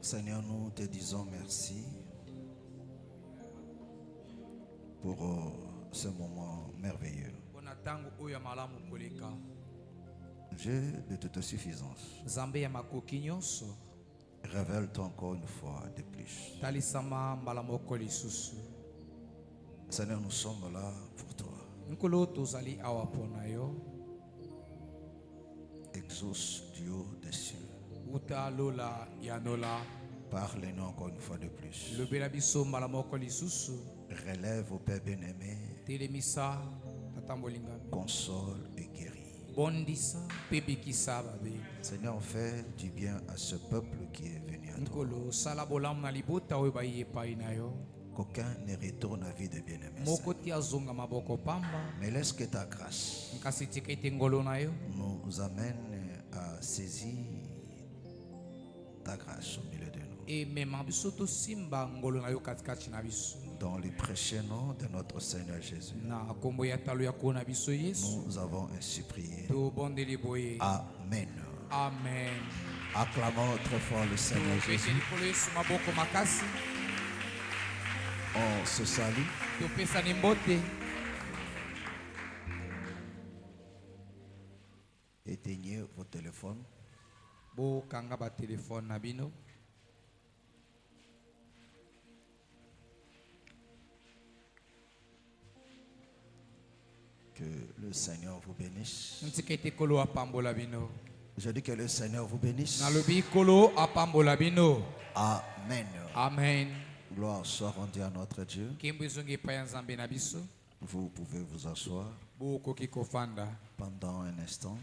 Seigneur, nous te disons merci pour ce moment merveilleux. Dieu de toute suffisance, révèle-toi encore une fois de plus. Seigneur, nous sommes là pour toi. Exauce Dieu des cieux. Parle-nous encore une fois de plus. Relève au Père bien-aimé. Console et guéris. Seigneur, fais du bien à ce peuple qui est venu à toi. Qu'aucun ne retourne à vie de bien-aimé. Mais laisse que ta grâce nous amène à saisir ta grâce au milieu de nous. Dans le précieux nom de notre Seigneur Jésus, nous avons ainsi prié. Amen. Amen. Acclamons très fort le Seigneur Jésus. On se salue. Éteignez vos téléphones. Que le Seigneur vous bénisse. Je dis que le Seigneur vous bénisse. Amen. Amen. Gloire soit rendue à notre Dieu. Vous pouvez vous asseoir pendant un instant.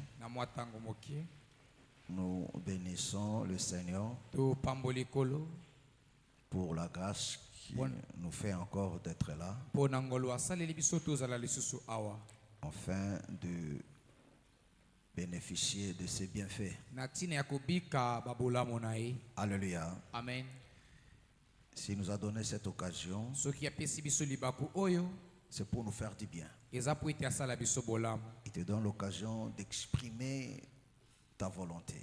Nous bénissons le Seigneur pour la grâce qui nous fait encore d'être là, afin de bénéficier de ses bienfaits. Alléluia. Amen. S'il nous a donné cette occasion, c'est pour nous faire du bien. Il te donne l'occasion d'exprimer ta volonté,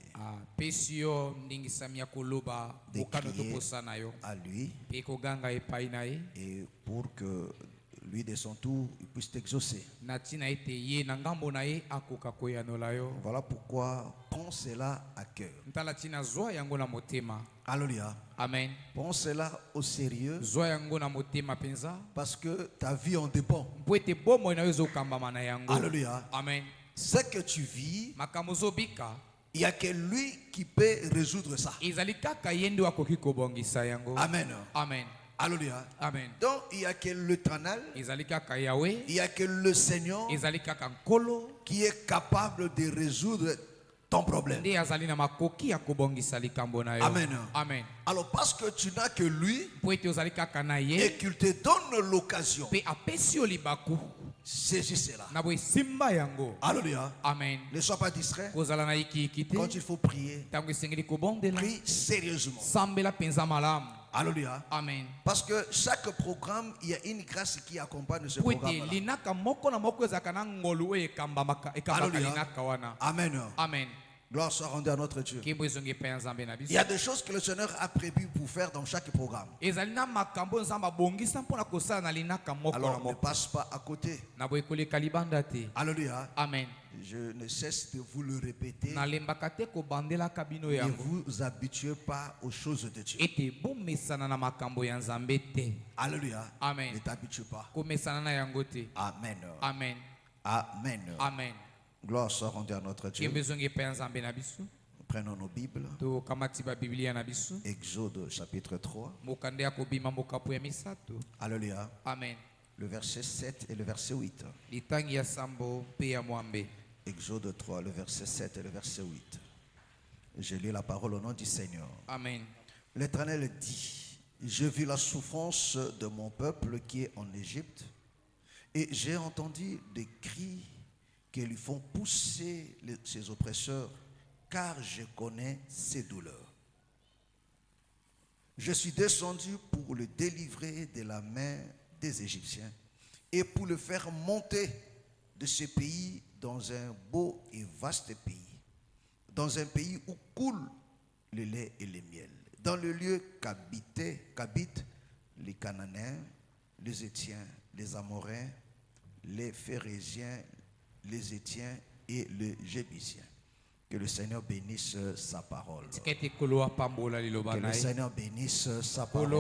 de crier à lui, et pour que lui de son tour il puisse t'exaucer. Voilà pourquoi prends cela à cœur. Alléluia. Amen. Prends cela au sérieux, parce que ta vie en dépend. Alléluia. Amen. Ce que tu vis, il n'y a que lui qui peut résoudre ça. Amen. Amen. Alléluia. Amen. Donc il n'y a que l'Éternel, il n'y a que le Seigneur qui est capable de résoudre ton problème. Amen. Amen. Alors parce que tu n'as que lui et qu'il te donne l'occasion, saisis cela. Alléluia. Amen. Ne sois pas distrait. Quand il faut prier, prie sérieusement. Alléluia. Amen. Parce que chaque programme, il y a une grâce qui accompagne ce programme-là. Amen. Amen. Gloire soit rendue à notre Dieu. Il y a des choses que le Seigneur a prévues pour faire dans chaque programme. Alors ne passe pas à côté. Alléluia. Amen. Je ne cesse de vous le répéter. Ne vous habituez pas aux choses de Dieu. Alléluia. Amen. Ne t'habitue pas. Amen. Amen. Amen. Amen. Gloire soit rendue à notre Dieu. Prenons nos Bibles. Exode chapitre 3. Alléluia. Amen. Le verset 7 et le verset 8. Exode 3, le verset 7 et le verset 8. Je lis la parole au nom du Seigneur. Amen. L'Éternel dit: j'ai vu la souffrance de mon peuple qui est en Égypte, et j'ai entendu des cris qui lui font pousser ses oppresseurs, car je connais ses douleurs. Je suis descendu pour le délivrer de la main des Égyptiens et pour le faire monter de ce pays dans un beau et vaste pays, dans un pays où coule le lait et le miel, dans le lieu qu'habitent les Cananéens, les Étiens, les Amoréens, les Phérésiens, les Étiens et les Jébusiens. Que le Seigneur bénisse sa parole. Que le Seigneur bénisse sa parole.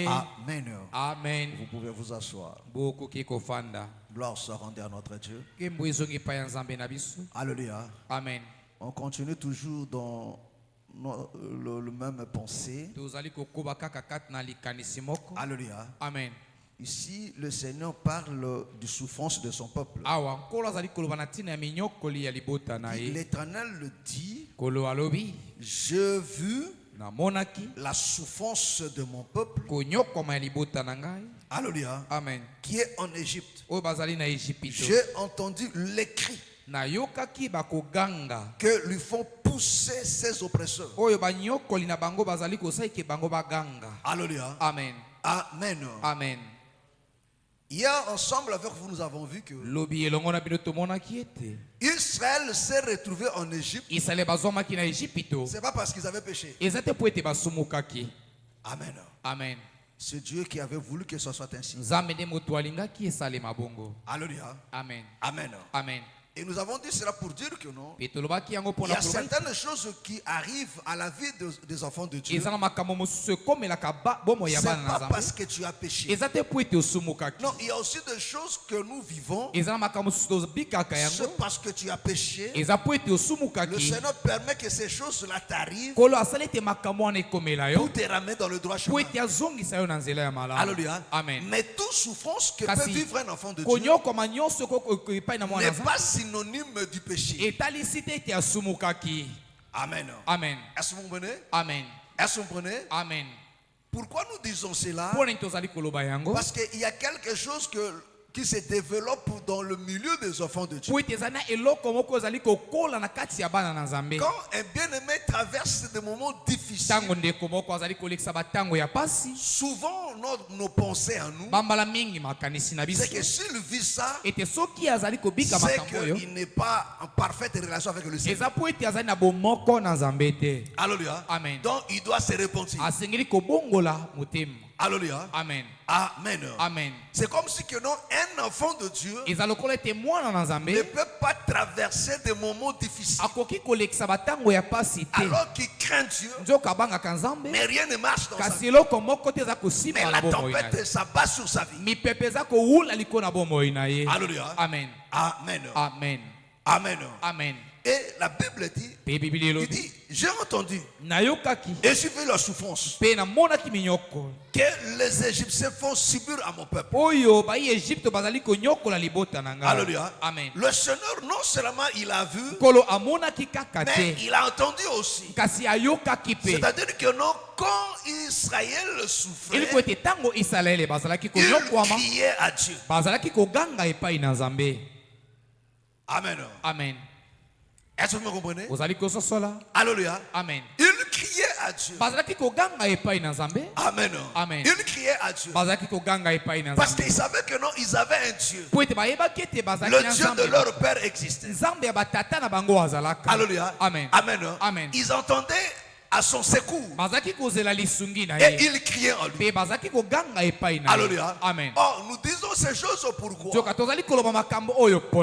Amen. Amen. Vous pouvez vous asseoir. Gloire soit rendue à notre Dieu. Alléluia. Amen. On continue toujours dans le même pensée. Alléluia. Amen. Ici, le Seigneur parle du souffrance de son peuple. L'Éternel le dit, je vis la souffrance de mon peuple. Alléluia. Amen. Qui est en Égypte. J'ai entendu les cris que lui font pousser ses oppresseurs. Alléluia. Amen. Amen. Amen. Hier, ensemble avec vous, nous avons vu que Israël s'est retrouvé en Égypte. C'est pas parce qu'ils avaient péché. Amen. Amen. C'est Dieu qui avait voulu que ce soit ainsi. Alléluia. Amen. Amen. Amen. Et nous avons dit cela pour dire que non. Il y a certaines choses qui arrivent à la vie des enfants de Dieu. C'est pas parce que tu as péché. Non, il y a aussi des choses que nous vivons. C'est parce que tu as péché. Le Seigneur permet que ces choses-là t'arrivent pour te ramener dans le droit chemin. Alléluia. Amen. Mais toute souffrance que peut vivre un enfant de Dieu n'est pas synonyme du péché. Amen. Amen. Est-ce que vous comprenez? Amen. Est-ce que vous comprenez? Amen. Pourquoi nous disons cela? Parce qu'il y a quelque chose qui se développe dans le milieu des enfants de Dieu. Quand un bien-aimé traverse des moments difficiles, souvent nos pensées à nous, c'est que s'il vit ça, c'est qu'il n'est pas en parfaite relation avec le Seigneur. Alléluia. Amen. Donc il doit se repentir. Alléluia. Amen. Amen. Amen. C'est comme si que non, un enfant de Dieu ne ne peut pas traverser des moments difficiles alors qu'il craint Dieu, mais rien ne marche dans sa vie. Mais la tempête s'abat sur sa vie. Alléluia. Amen. Amen. Amen. Amen. Amen. Et la Bible dit, il dit, j'ai entendu et j'ai vu la souffrance que les Égyptiens font subir à mon peuple. Alléluia. Amen. Le Seigneur, non seulement il a vu, mais il a entendu aussi. C'est-à-dire que non, quand Israël souffrait, il criait à Dieu. Amen. Amen. Est-ce que vous me comprenez? Alléluia. Amen. Il criait à Dieu. Amen. Amen. Il criait à Dieu. Parce qu'ils savaient que non, ils avaient un Dieu. Le Dieu de leur père existait. Alléluia. Amen. Amen. Amen. Ils entendaient à son secours. Et il criait en lui. Alléluia. Amen. Oh, nous disons ces choses pourquoi?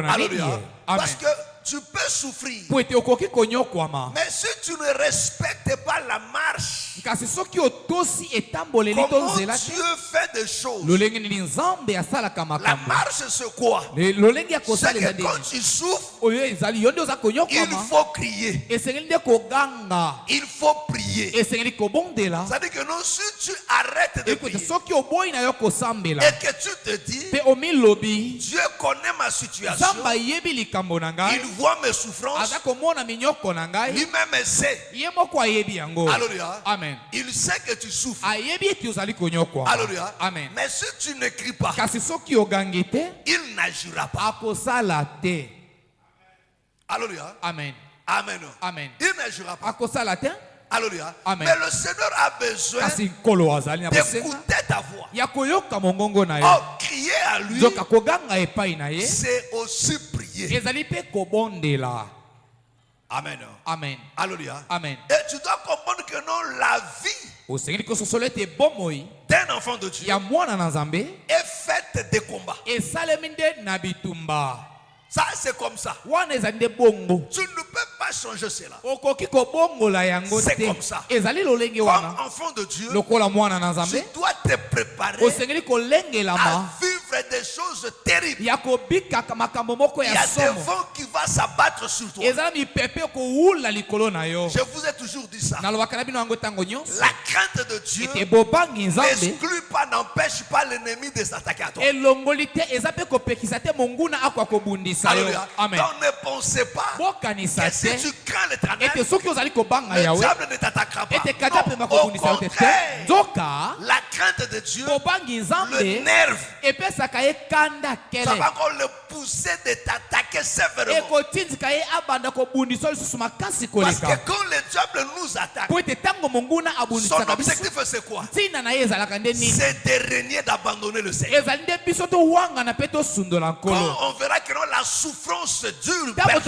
Alléluia. Parce que tu peux souffrir, mais si tu ne respectes pas la marche, comment Dieu fait des choses? La marche c'est quoi? C'est que quand tu souffres, il faut crier, il faut prier. C'est-à-dire que non, si tu arrêtes de prier et que tu te dis, Dieu connaît ma situation, il voit mes souffrances, lui-même sait. Alléluia. Amen. Il sait que tu souffres. Alléluia. Amen. Mais si tu ne cries pas, il n'agira pas. Alléluia. Amen. Amen. Amen. Il n'agira pas. Alléluia. Amen. Mais le Seigneur a besoin d'écouter ta voix. Oh, crier à lui, c'est aussi prier. Amen. Amen. Alléluia. Amen. Et tu dois comprendre que que non, la vie d'un enfant de Dieu est est faite de combats. Ça, c'est comme ça. Tu ne peux pas changer cela. C'est comme ça. Comme enfant de Dieu, tu dois te préparer à vivre des choses terribles. Il y a des vents qui vont s'abattre sur toi. Je vous ai toujours dit ça. La crainte de Dieu n'exclut pas, n'empêche pas l'ennemi de s'attaquer à toi. Alléluia. Amen. Donc ne pensez pas que si tu crains l'éternel, le diable ne t'attaquera pas. Non, au contraire, la crainte de Dieu le nerve. Ça va encore le pousser de t'attaquer sévèrement. Parce que quand le diable nous attaque, son objectif c'est quoi? C'est de régner, d'abandonner le Seigneur. Quand on verra que non, la souffrance dure, qu'on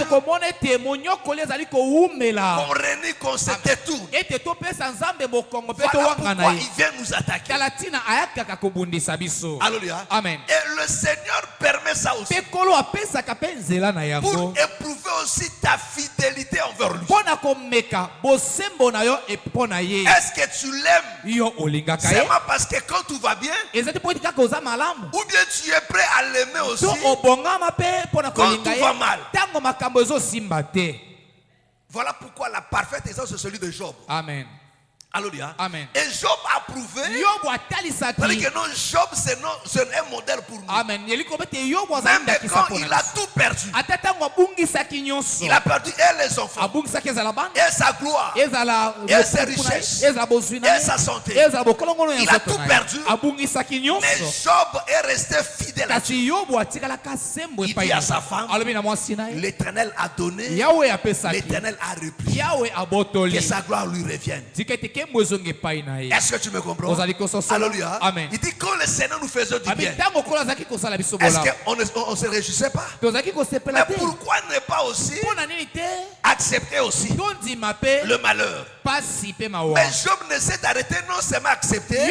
renie, qu'on se détourne. Voilà pourquoi il vient nous attaquer. Alléluia. Amen. Et le Seigneur permet ça aussi pour éprouver aussi ta fidélité envers lui. Est-ce que tu l'aimes seulement parce que quand tout va bien, ou bien tu es prêt à l'aimer aussi quand tout va mal? Voilà pourquoi la parfaite essence c'est celui de Job. Amen. Alléluia. Amen. Et Job a prouvé que non, Job c'est un modèle pour nous. Amen. Même quand il a tout perdu, il a perdu et les enfants, et sa gloire, et ses richesses, et sa santé. Il a tout perdu, mais Job est resté fidèle à Dieu. Il dit à sa femme, l'Éternel a donné, l'Éternel a repris, que sa gloire lui revienne. Est-ce que tu me comprends? Alléluia. Amen. Il dit quand le Seigneur nous faisait du bien, est-ce qu'on ne se réjouissait pas? Mais pourquoi ne pas aussi accepter aussi le malheur? Mais Job ne s'est arrêté non seulement accepter, mais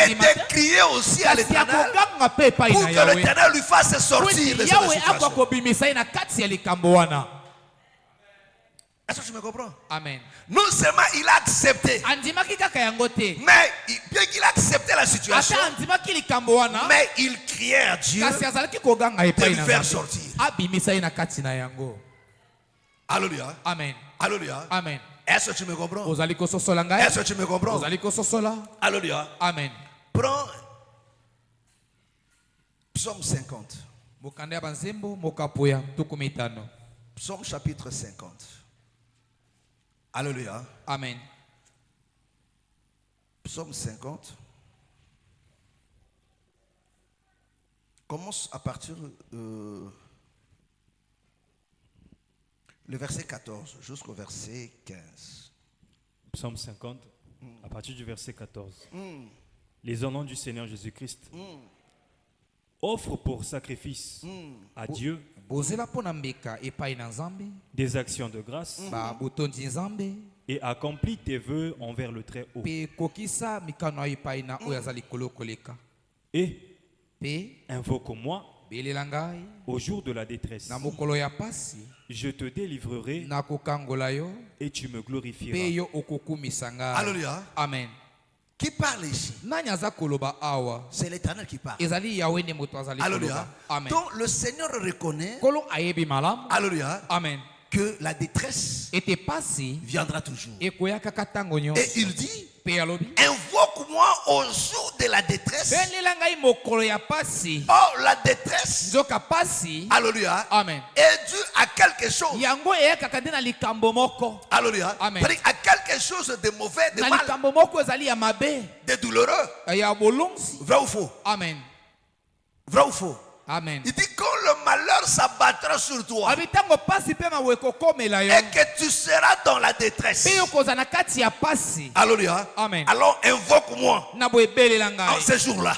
de crier aussi à l'Éternel pour que l'Éternel lui fasse sortir de cette situation. Est-ce que tu me comprends? Amen. Non seulement il a accepté, mais bien qu'il a accepté la situation, mais il criait à Dieu de lui faire sortir. Alléluia. Amen. Alléluia. Amen. Est-ce que tu me comprends? Est-ce que tu me comprends? Alléluia. Amen. Prends Psaume 50. Psaume chapitre 50. Alléluia. Amen. Psaume 50. Commence à partir le verset 14 jusqu'au verset 15. Psaume 50, à partir du verset 14. Les honneurs du Seigneur Jésus-Christ. Offre pour sacrifice à Dieu des actions de grâce et accomplis tes vœux envers le Très-Haut. Et invoque-moi au jour de la détresse. Je te délivrerai et tu me glorifieras. Alléluia. Amen. Qui parle ici? C'est l'Éternel qui parle. Alléluia. Amen. Donc le Seigneur reconnaît, alléluia, Amen, que la détresse viendra toujours. Et il dit, invoque-moi au jour de la détresse. Oh, la détresse, alléluia, Amen, est due à quelque chose. Alléluia. Amen. À quelque chose de mauvais, de mal, de douloureux. Vrai ou faux? Amen. Vrai ou faux? Amen. Il dit quand le malheur s'abattra sur toi et que tu seras dans la détresse, alléluia, Amen, alors invoque-moi en ce jour-là.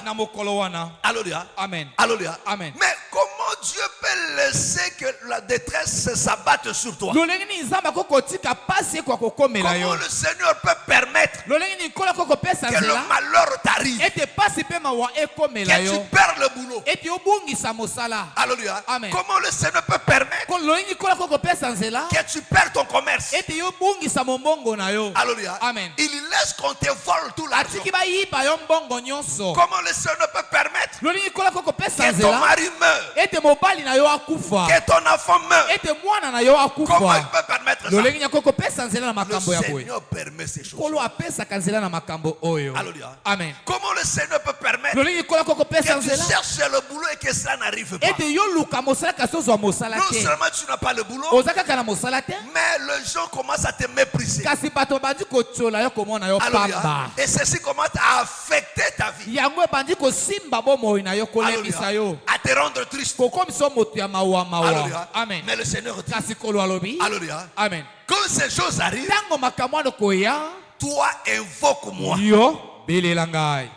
Alléluia. Amen. Alléluia. Amen. Mais comment Dieu peut laisser que la détresse s'abatte sur toi? lolenge nini nzambe akokotika pasi ekokomela Comment yo le Seigneur peut permettre lolenge nini nkolo akokopesa que le nzela malheur t'arrive, ete pasi mpe mawa ekomela que tu yo perds le boulot? ete obungisa mosala Alléluia. Amen. Comment le Seigneur peut permettre lolenge nkolo akokopesa nzela que tu perds ton commerce? ete yo obungisa mombongo na yo Alléluia. Amen. Il laisse qu'on te vole tout l'argent. atiki bayiba yo mbongo nyonso Comment le Seigneur peut permettre lolenge nkolo akokopesa que ton nzela mari meure, ete mobali na yo akufa que ton enfant meure? ete mwana na yo Comment il akufa peut permettre ça? lolenge akokopesa nzela na Le makambo ya boye Seigneur permet ces choses. nkolo apesaka nzela na makambo oyo Alléluia. amen Comment le Seigneur peut permettre lolenge nkolo akokopesa que tu nzela cherches le boulot et que cela n'arrive pas? ete yo luka mosala kasi ozwa mosala Non te seulement tu n'as pas le boulot, oza kaka na mosala te mais les gens commencent à te mépriser. kasi bato bandi kotiola yo komona yo Alléluia. pamba Et ceci commence à affecter ta vie. yango ebandi kosimba bomoi na yo kolembisa yo À te rendre triste. kokomisa yo moto ya mawa mawa Alléluia. amen Mais le Seigneur dit, kasi kolo alobi Alléluia. amen Quand ces choses arrivent, ntango makambo wana koya toi invoque-moi. yo belela ngai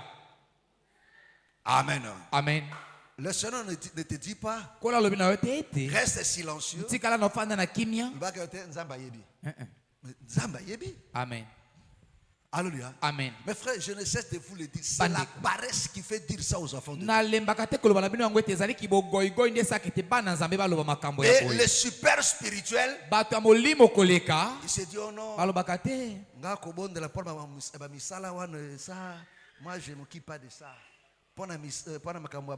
Amen. amen Le Seigneur ne te dit pas, kolo alobi na yo te ete reste silencieux. tikala na ofanda na kimia Il va que Nzamba yebi. Mais Nzamba yebi. amen Alléluia. amen Mes frères, je ne cesse de vous le dire. C'est la paresse qui fait dire ça aux enfants de Dieu. nalembaka te koloba na bino yango ete ezali kibogoigoi nde esaka ete bana nzambe baloba makambo ya Et boye les super spirituels, bato ya molimo koleka ils se disent, oh non, balobaka te nga kobondela mpona bamisala wana ça, moi je ne m'occupe pas de ça. Mpona makambo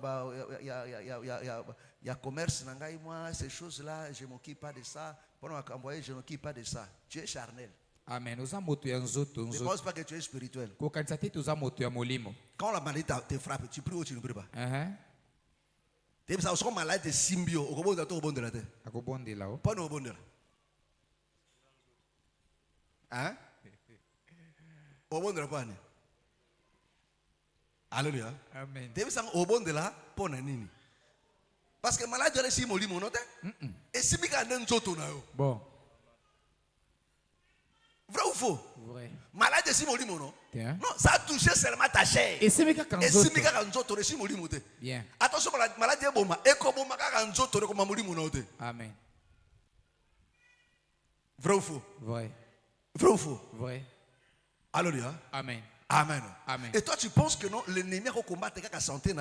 ya commerce na ngai, moi ces choses là je ne m'occupe pas de ça. Mpona makambo je ne m'occupe pas de ça. Tu es charnel. amen oza moto ya nzoto Ne pense pas que tu es spirituel. kokanisa te toza moto ya molimo Quand la maladie te frappe, tu pries ou tu ne pries pas? Uh-huh. Tu es ça, malade de symbio, au bout de la bonne de la terre. akobondela o Pas au bon de la. Hein? Au bon de la bonne. Alléluia. amen Tu es ça, au bon de la bonne nini. Parce que malade de si molimo note. Et si mika n'enjoto na yo. bon Vrai ou faux? vrai Malade de si molimo non? Tiens. Non, ça a touché seulement ta chair. esimi kaka Et si nzoto mika n'enjoto de si molimo te. bien Attention, malade de boma. Et comme maka n'enjoto de comme molimo na te. amen Vrai ou faux? vrai Vrai ou faux? vrai Alléluia. amen Amen. Amen. Et toi, tu penses que non, l'ennemi a combattre la santé,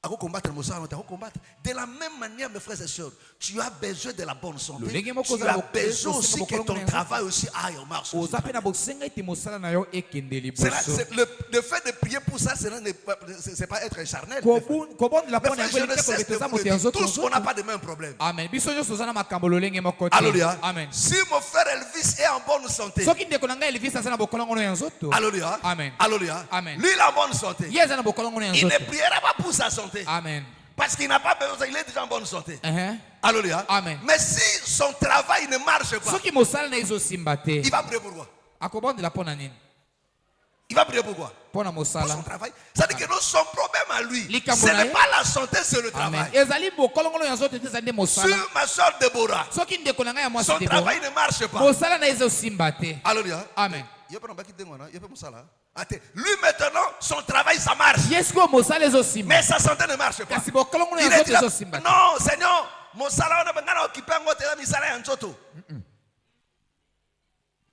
a combattre le a combattre. De la même manière, mes frères et sœurs, tu as besoin de la bonne santé. Tu as besoin aussi que ton travail aussi aille en marche. oza mpe na bosenga ete mosala na yo ekende C'est liboso le fait de prier pour ça, c'est pas être charnel. kobondela Mais mpo na frère, yango je ne eleki cesse koleka de eza vous le moto ya dire. nzoto Tous, on n'a nzoto pas de même problème. amen biso nyonso oza na makambo lolenge moko te Alléluia. amen Si mon frère Elvis est en bonne santé. soki ndeko na ngai elvis aza na bokolongono ya nzoto Alléluia. amen Alléluia. Amen. Lui, il est en bonne santé. ye aza na bokolongono ya Il ne nzoto priera pas pour sa santé. amen Parce qu'il n'a pas besoin, il est déjà en bonne santé. Uh-huh. Alléluia. Amen. Mais si son travail ne marche pas, soki mosala na ezosimba te il va prier pour quoi? akobondela mpo na nini Il va prier pour quoi? mpo na Pour mosala son travail. C'est-à-dire que non, son problème à lui, Likambo ce na n'est ye. pas la santé, c'est le amen travail. ezali bokolongono ya nzoto te ezali nde mosala Sur ma soeur Déborah, soki ndeko na ngai ya mwasi son Debora, travail ne marche pas. mosala na ezosimba te Alléluia. amen Lui maintenant, son travail, ça marche. ye sikoyo mosala ezosimba Mais sa santé ne marche pas. kasi bokolongono ya Il est nzoto là, ezosimba te non, Seigneur, mon salaire, on a occupé un autre, il a un nzoto.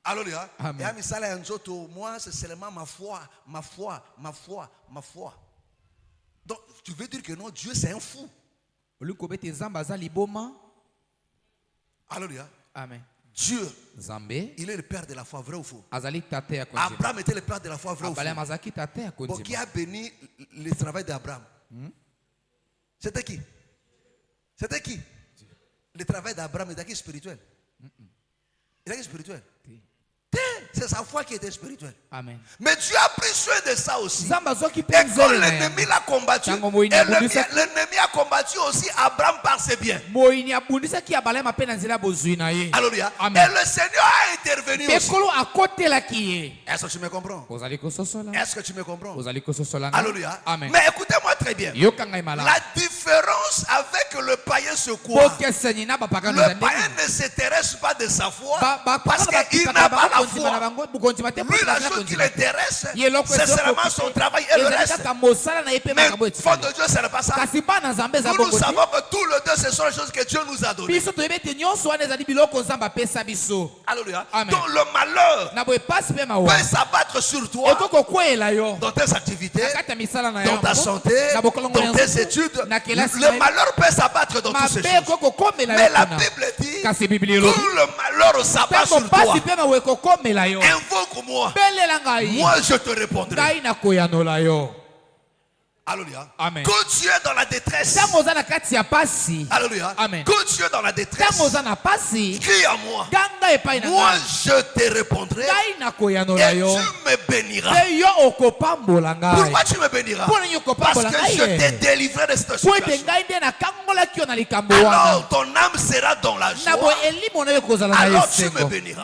Alléluia. Amen. Et à misala un nzoto, moi, c'est seulement ma foi, ma foi, ma foi, ma foi. Donc, tu veux dire que non, Dieu, c'est un fou. olingi kobeta nzambe aza liboma Alléluia. amen Dieu, nzambe il est le père de la foi, vrai ou faux? azali tate ya kondima Abraham était le père de la foi, vrai ou faux? abraham azalaki tate ya Bon, qui kondima a béni le travail d'Abraham? C'était qui? C'était qui? Le travail d'Abraham était qui spirituel? Il était spirituel? C'est sa foi qui était spirituelle. amen Mais Dieu a pris soin de ça aussi. nzambe azwaki mpe Et quand nzele na l'ennemi yango l'a combattu, et Tango moyini abundisaki. l'ennemi a combattu aussi Abraham par ses biens. moyini abundisaki abalema mpe na nzela ya bozwi na ye Alléluia. Et Amen. le Seigneur a intervenu mpe aussi. nkolo akotelaki ye Est-ce que tu me comprends? ozali kososola Est-ce que tu me comprends? ozali kososola nga Alléluia. amen Mais écoutez-moi très bien. yoka ngai malamu La différence avec le païen c'est quoi? bokeseni na bapagano Le eza païen ndenge ne s'intéresse pas de sa foi Ba- parce bakolo qu'il bakitaka n'a pas la bakondima na foi. Lui, la chose qui l'intéresse, c'est seulement son travail et le reste. Mais fond de Dieu, ce n'est pas ça. Nous savons que tout le deux, ce sont les choses que Dieu nous a données. Alléluia. Donc le malheur peut s'abattre sur toi, dans tes activités, dans ta santé, dans tes études. Le malheur peut s'abattre dans toutes ces choses. Mais la Bible dit, tout le malheur s'abat sur toi. Invoque-moi. Moi, je te répondrai. Alléluia. Amen. Quand tu es dans la détresse, alléluia. Amen. Quand tu es dans la détresse, crie à moi. Moi, je te répondrai et tu me béniras. Pourquoi tu me béniras? Parce que je t'ai délivré de cette situation. Alors ton âme sera dans la joie. Alors tu me béniras.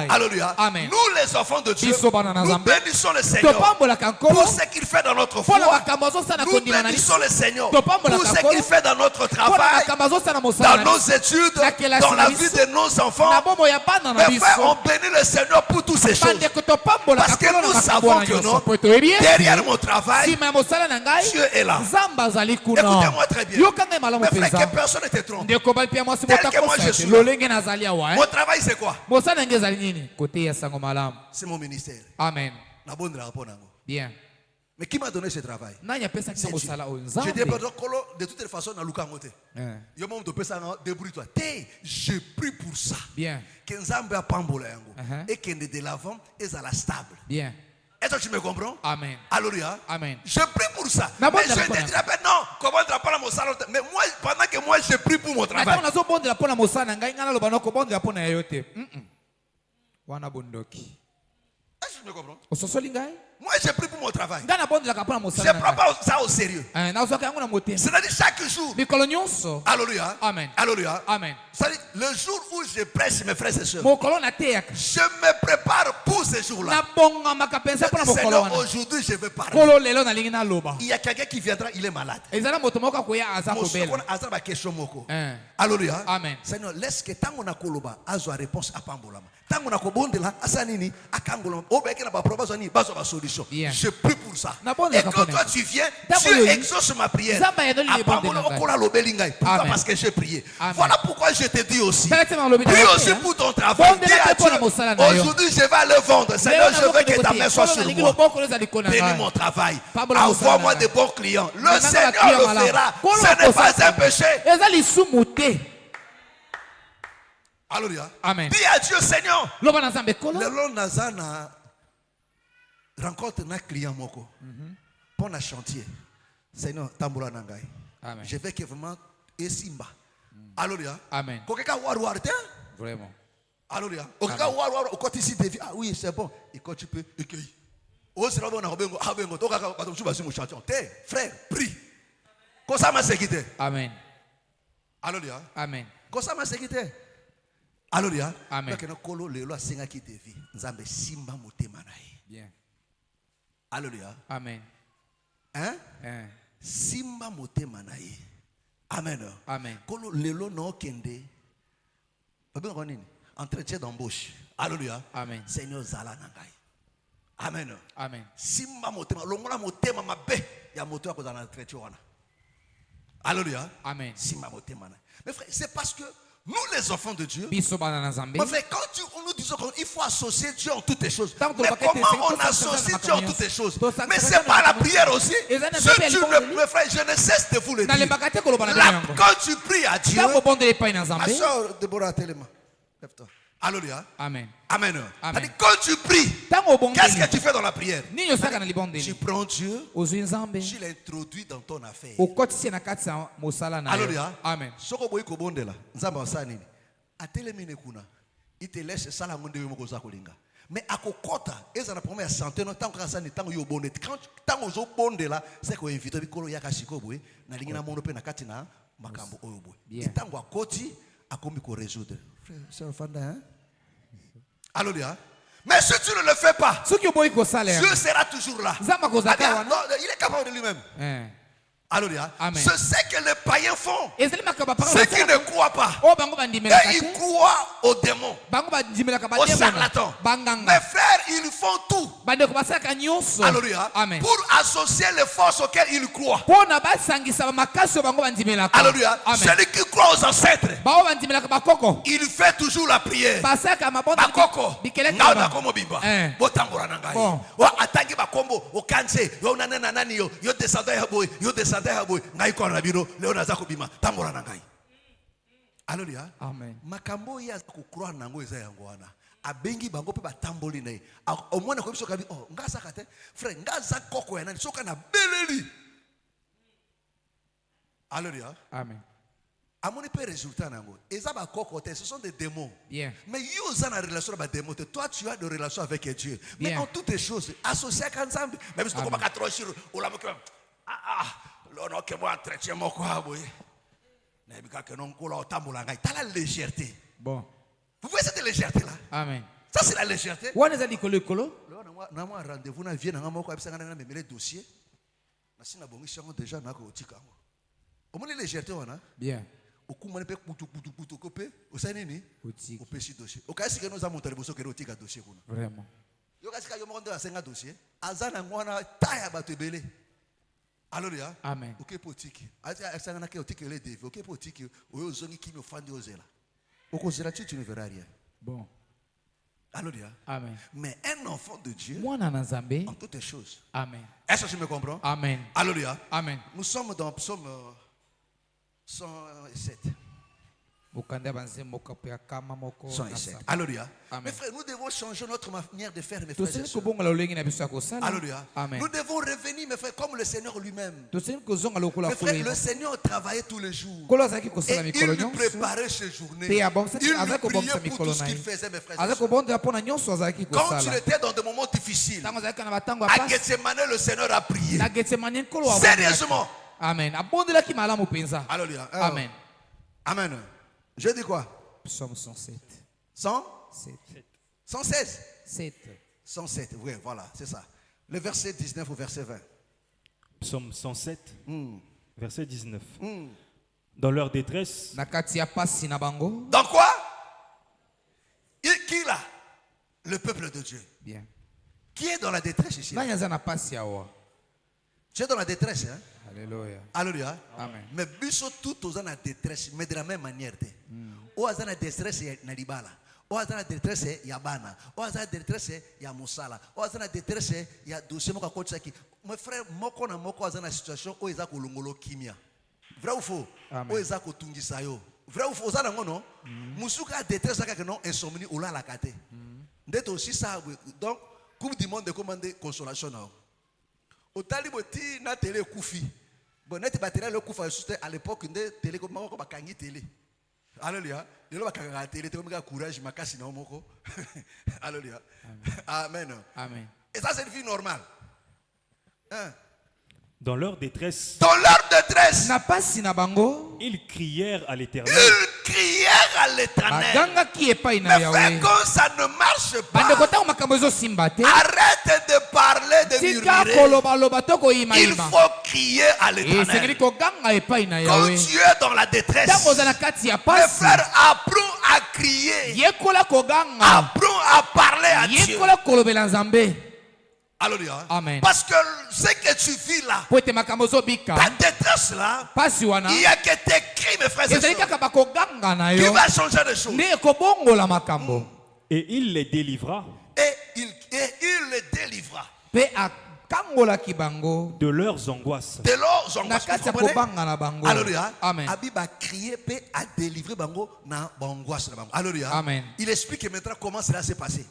Alléluia. Amen. Nous les enfants de Dieu, nous bénissons le Seigneur pour ce qu'il fait dans notre foi. Nous bénissons le Seigneur pour ce qu'il fait dans notre travail, dans nos études, dans la vie de nos enfants. Mais frère, on bénit le Seigneur pour toutes ces choses. Parce que nous savons que non, derrière mon travail, Dieu est là. Écoutez-moi très bien. Mais frère, que personne ne te trompe. Tel que moi je suis là. Mon travail c'est quoi? C'est mon ministère. Amen. Bien. Mais qui m'a donné ce travail? C'est Dieu. Je dis de toute façon, débrouille-toi. Je prie pour ça. Bien. Que Nzambe a pambola et que de l'avant est à la stable. Bien. Est-ce que tu me comprends? Amen. Alléluia. Amen. Je prie pour ça. Mais je te dirais pas non, comment tu pas mon salon? Mais moi, pendant que moi je prie pour mon travail. Est-ce que tu me comprends? Moi, j'ai pris pour mon travail. Je ne prends pas ça au sérieux. C'est-à-dire chaque jour. Alléluia. Amen. Alléluia. Amen. C'est-à-dire le jour où je prêche mes frères et sœurs, je me prépare pour ce jour-là. Seigneur, aujourd'hui je vais parler. Il y a quelqu'un qui viendra, il est malade. Alléluia. Amen. Seigneur, laisse que tant on a koloba, azo réponse à pambolama. Tant on a kobondela, asanini, akangolama. Obeke na ba proposition ni bazo ba solution. Je prie pour ça. Et quand toi tu viens, Dieu exauce ma prière. Pourquoi? Parce que j'ai prié. Voilà pourquoi je te dis aussi. Prie aussi pour ton travail. Dis à Dieu, aujourd'hui je vais aller vendre. Seigneur, je veux que ta main soit sur moi. Bénis mon travail. Envoie-moi de bons clients. Le Seigneur le fera. Ce n'est pas un péché. Alléluia. Amen. Dis à Dieu, Seigneur. Le Nazana rencontre un client moko pour un chantier. Seigneur, tambola nangai. Amen. Je veux que vraiment esimba. Alléluia. Amen. Kokeka war Vraiment. Alléluia. Kokeka war okoti ici devi. Ah oui, c'est bon. Et quand tu peux écueillir. Oh, c'est là on a bengo, bengo. Toka ka tu basu chantier. Frère, prie. Kosa ma sécurité. Amen. Alléluia. Amen. Kosa ma sécurité. Alléluia. Amen. Parce que kolo lelo asenga ki devi. Nzambe simba motema na ye. Bien. Alléluia. Amen. Hein? Simba motema na ye. Amen. Amen. Kolo lelo no kende. Entretien d'embauche. Alléluia. Amen. Seigneur zala nangai. Amen. Amen. Simba motema. Longola motema mabe. Ya moto ya kozana entretien wana. Alléluia. Amen. Simba motema na. Mais frère, c'est parce que nous les enfants de Dieu, Mon frère, quand nous disons qu'il faut associer Dieu en toutes les choses, mais comment on associe Dieu en toutes les choses? Mais c'est pas la prière aussi. Mes frères, je ne cesse de vous le dire. Quand tu pries à Dieu, ma soeur Déborah Téléma, lève-toi. Alléluia. Amen. Amen. Amen. Quand tu pries, qu'est-ce que tu fais dans la prière? Tu prends Dieu, tu l'introduis dans ton affaire. Alléluia. Amen. Soko boyi kobondela, nzamba osani. Atelemine kuna. Il te laisse ça la monde yemo koza kolinga. Mais akokota, eza na problème ya santé no tango kasani tango yo bonde. Quand tango zo bondela, c'est ko invite bikolo yaka siko boye, na lingi na mono pe na kati na makambo oyo boye. Et tango akoti akomi ko résoudre. Frère, c'est fanda hein? Alléluia. Mais si tu ne le fais pas, Dieu sera toujours là. Il est capable de lui-même. Alléluia. Amen. C'est ce que les païens font. ezali makambo apaka Ceux qui ne croient pas. oyo bango bandimelaka Et ils te croient aux démons, bango bandimelaka aux charlatans. Mes banganga frères, ils font tout. bandeko basalaka nyonso Alléluia. amen Pour associer les forces auxquelles ils croient. mpona basangisa bamakasi oyo bango bandimelaka Alléluia. amen Celui qui croit aux ancêtres, bao bandimelaka bakoko il fait toujours la prière. basalaka mabonda Bakoko, bikeleka ngao ba- na komo bimba. Eh. Botangora na ngai. Bon. Wa atangi bakombo, okanse, yo nanana nani yo, yo descendant ya boy, yo descendant ya boy, ngai ko na bino, leo naza ko bima, tangora na ngai. Alléluia. amen Makambo ya ko croire nango eza yango wana. Abengi bango pe batamboli na ye. Omwana ko biso kabi, oh, ngasa kate, frère, ngaza koko ya nani, soka na beleli. Alléluia. amen Amoni pe résultat nango. Eza ba koko te, ce sont des démons. bien Mais yo za na relation avec des démons. Toi tu as des relations avec Dieu. Mais Bien. en toutes les choses, associé avec ensemble. Même si tu commences à trop sur ou la moque. L'on que moi entretien mon quoi boy. N'ebika que non ko la tambola ngai. T'as la légèreté. bon Vous voyez cette légèreté là? amen Ça c'est la légèreté. wana eza likolo ekolo Na moi rendez-vous na vie na ngamo ko abisa ngana me mele dossier. Na sina bongi chango déjà na ko tika ngo. Omoni légèreté wana? bien Okumane pe kutu kopé. Osani ni? otiki Opesi dossier. Okasi que nous avons montré boso que otika dossier kuna. vraiment Yo kasi ka yo mo ndo asenga dossier. Azana ngwana taya bato ebele. Alléluia. amen OK potiki. Ati asanga na ke otiki le devi. OK potiki. Oyo zongi kimi ofandi ozela. Okozela tu ne verras rien. bon Alléluia. amen Mais un enfant de Dieu mwana na nzambe en toutes choses. amen Est-ce que tu me comprends? amen Alléluia. amen Nous sommes dans Psaume 107. bokanda banze moko pe akama moko 107. Alléluia. Amen. Mes frères, nous devons changer notre manière de faire, mes frères et toseni sœurs. kobongola lolenge na biso ya kosala Alléluia. amen Nous devons revenir, mes frères, comme le Seigneur lui-même. toseni kozonga lokola Mes frères, kolo le Seigneur travaillait tous les jours. kolo azalaki Et kosala il mikolo lui nyonso préparait ses journées. pe Il abongisaki lui azalaki kobongisa priait pour mikolo tout ce na qu'il ye faisait, mes frères et azalaki sœurs. kobondela mpona nyonso azalaki Quand il kosala était dans des moments difficiles, ntango azalaki na batango ya à pasi Gethsemane, le Seigneur a prié. na getsemane nkolo Sérieusement. amen abondelaki malamu mpenza Alléluia. amen Amen. Je dis quoi? psaume 107 100? 7 116? 7 107, oui, voilà, c'est ça. Le verset 19 au verset 20. Psaume 107, verset 19. Dans leur détresse, na kati ya pasi na bango Dans quoi? Qui là? Le peuple de Dieu. bien Qui est dans la détresse ici? nani aza na pasi awa Tu es dans la détresse, hein? alléluia Alléluia. amen Mais biso tout dans la détresse, mais de la même manière. O aza na détresse na libala. O aza na détresse ya bana. O aza na détresse ya musala. O aza na détresse ya dossier moko kotsaki. Mon frère moko na moko aza na situation o eza kolongolo kimia. Vrai ou faux? Amen. O eza kotungisa yo. Vrai ou faux? Oza nango non? Musuka détresse kaka non insomnie ou la la kate. Ndeto aussi ça donc coupe du monde de commander consolation na. Otali boti na télé kufi. Bon, net batterie le kufa juste à l'époque de télé comme moko bakangi télé. Alléluia. Lelo bakanga télé te comme courage makasi na moko. Alléluia. Amen. amen Et ça c'est une vie normale. Hein? dans leur détresse, Dans leur détresse, na pasi na bango ils crièrent à l'Éternel. ils crièrent à l'Éternel. bagangaki epai na Mais frère, yawe quand ça ne marche bandeko pas, ntango makambo ezosimba te arrête de parler, de tika murmurer. kolobaloba to Il koyimayima faut crier à esengeli l'Éternel. koganga epai na Quand yawe tu es dans la détresse, ntango oza na kati ya mes pasi frères, apprends à crier. yekola koganga Apprends à parler à Dieu. yekola kolobela nzambe Alléluia. Amen. Parce que ce que tu vis là, po ete makambo ezobika ta détresse là, pasi wana il y a que tes cris, mes frères et ezali sœurs, kaka bakoganga na qui yo va changer les choses. nde ekobongola makambo Et il les délivra Et il les délivra mpe akangolaki bango de leurs angoisses. de leurs na angoisses. kati Vous ya comprenez? kobanga na bango Alléluia. amen Abib a crié, paix a délivré bango na angoisse na bango. Alléluia. Amen. Il explique maintenant comment cela s'est passé.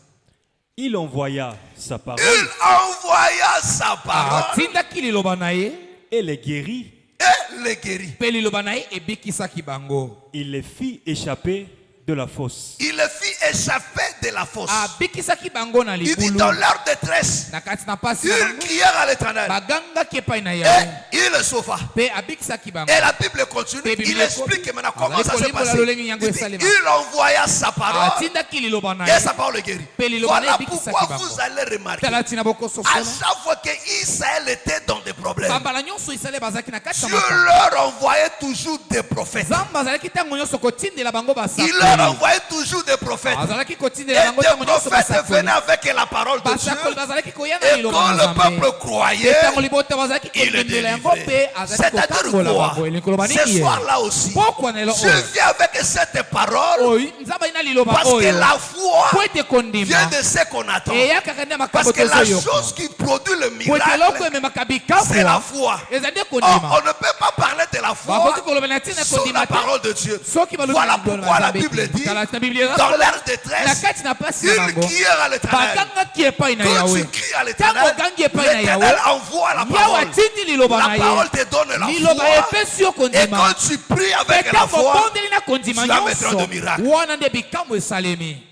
Il envoya sa parole Il envoya sa parole atindaki liloba na ye et les guérit. et les guérit. mpe liloba na ye ebikisaki bango Il les fit échapper de la fosse. Il les fit échapper de la fosse. abikisaki bango na Il dit libulu dans leur détresse, na kati na pasi na ils bango crièrent à l'Éternel bagangaki epai na et Yawe il le sauva. mpe abikisaki bango Et la Bible continue, Et Bible il explique maintenant comment Azali ça s'est kolimbola passé. lolenge yango Il dit, esalema. il envoya sa parole atindaki liloba na et ye sa parole guérit. Pe liloba na Voilà ye ebikisaki pourquoi bango. vous allez remarquer, tala ntina à bokososola chaque fois que Israël était dans des problèmes, bambala nyonso isale bazalaki na kati ya Dieu makambo leur envoyait toujours des prophètes. nzambe azalaki ntango nyonso kotindela bango Il leur basakoli envoyait toujours des prophètes. azalaki Et kotindela bango ntango des nyonso prophètes basakoli venaient avec la parole de basakoli Dieu. bazalaki koya na Et liloba quand na le nzambe peuple croyait, ntango libota bazalaki il est kotindela yango mpe délivré. azalaki C'est-à-dire kotambola quoi? bango elingi koloba Ce nini ye soir-là aussi, pokwa na elo je oyo viens avec cette parole oyo nzambe alina liloba parce que oyo la foi po ete kondima vient de ce qu'on attend. eyakaka nde Parce makambo que la tozoyoka chose qui produit le po ete eloko miracle, ememaka c'est la bikamwa foi. eza nde On kondima ne peut pas parler de la foi bakoki koloba na ntina sans kondima la te parole de Dieu. soki balobi Voilà na liloba pourquoi na la Nzambe Bible te. dit, Tala na Biblia dans eza leur na détresse, kati na pasi na ils bango crièrent à l'Éternel. bagangaki epai na Quand yawe tu cries à ntango l'Éternel, ogangi epai na yawe l'Éternel envoie la yawe parole. atindi liloba na La ye parole te donne la liloba foi. epesi yo Et kondima quand tu pries mpe avec la ntango foi, obondeli na kondima tu vas mettre nyonso de miracle. wana nde bikambo esalemi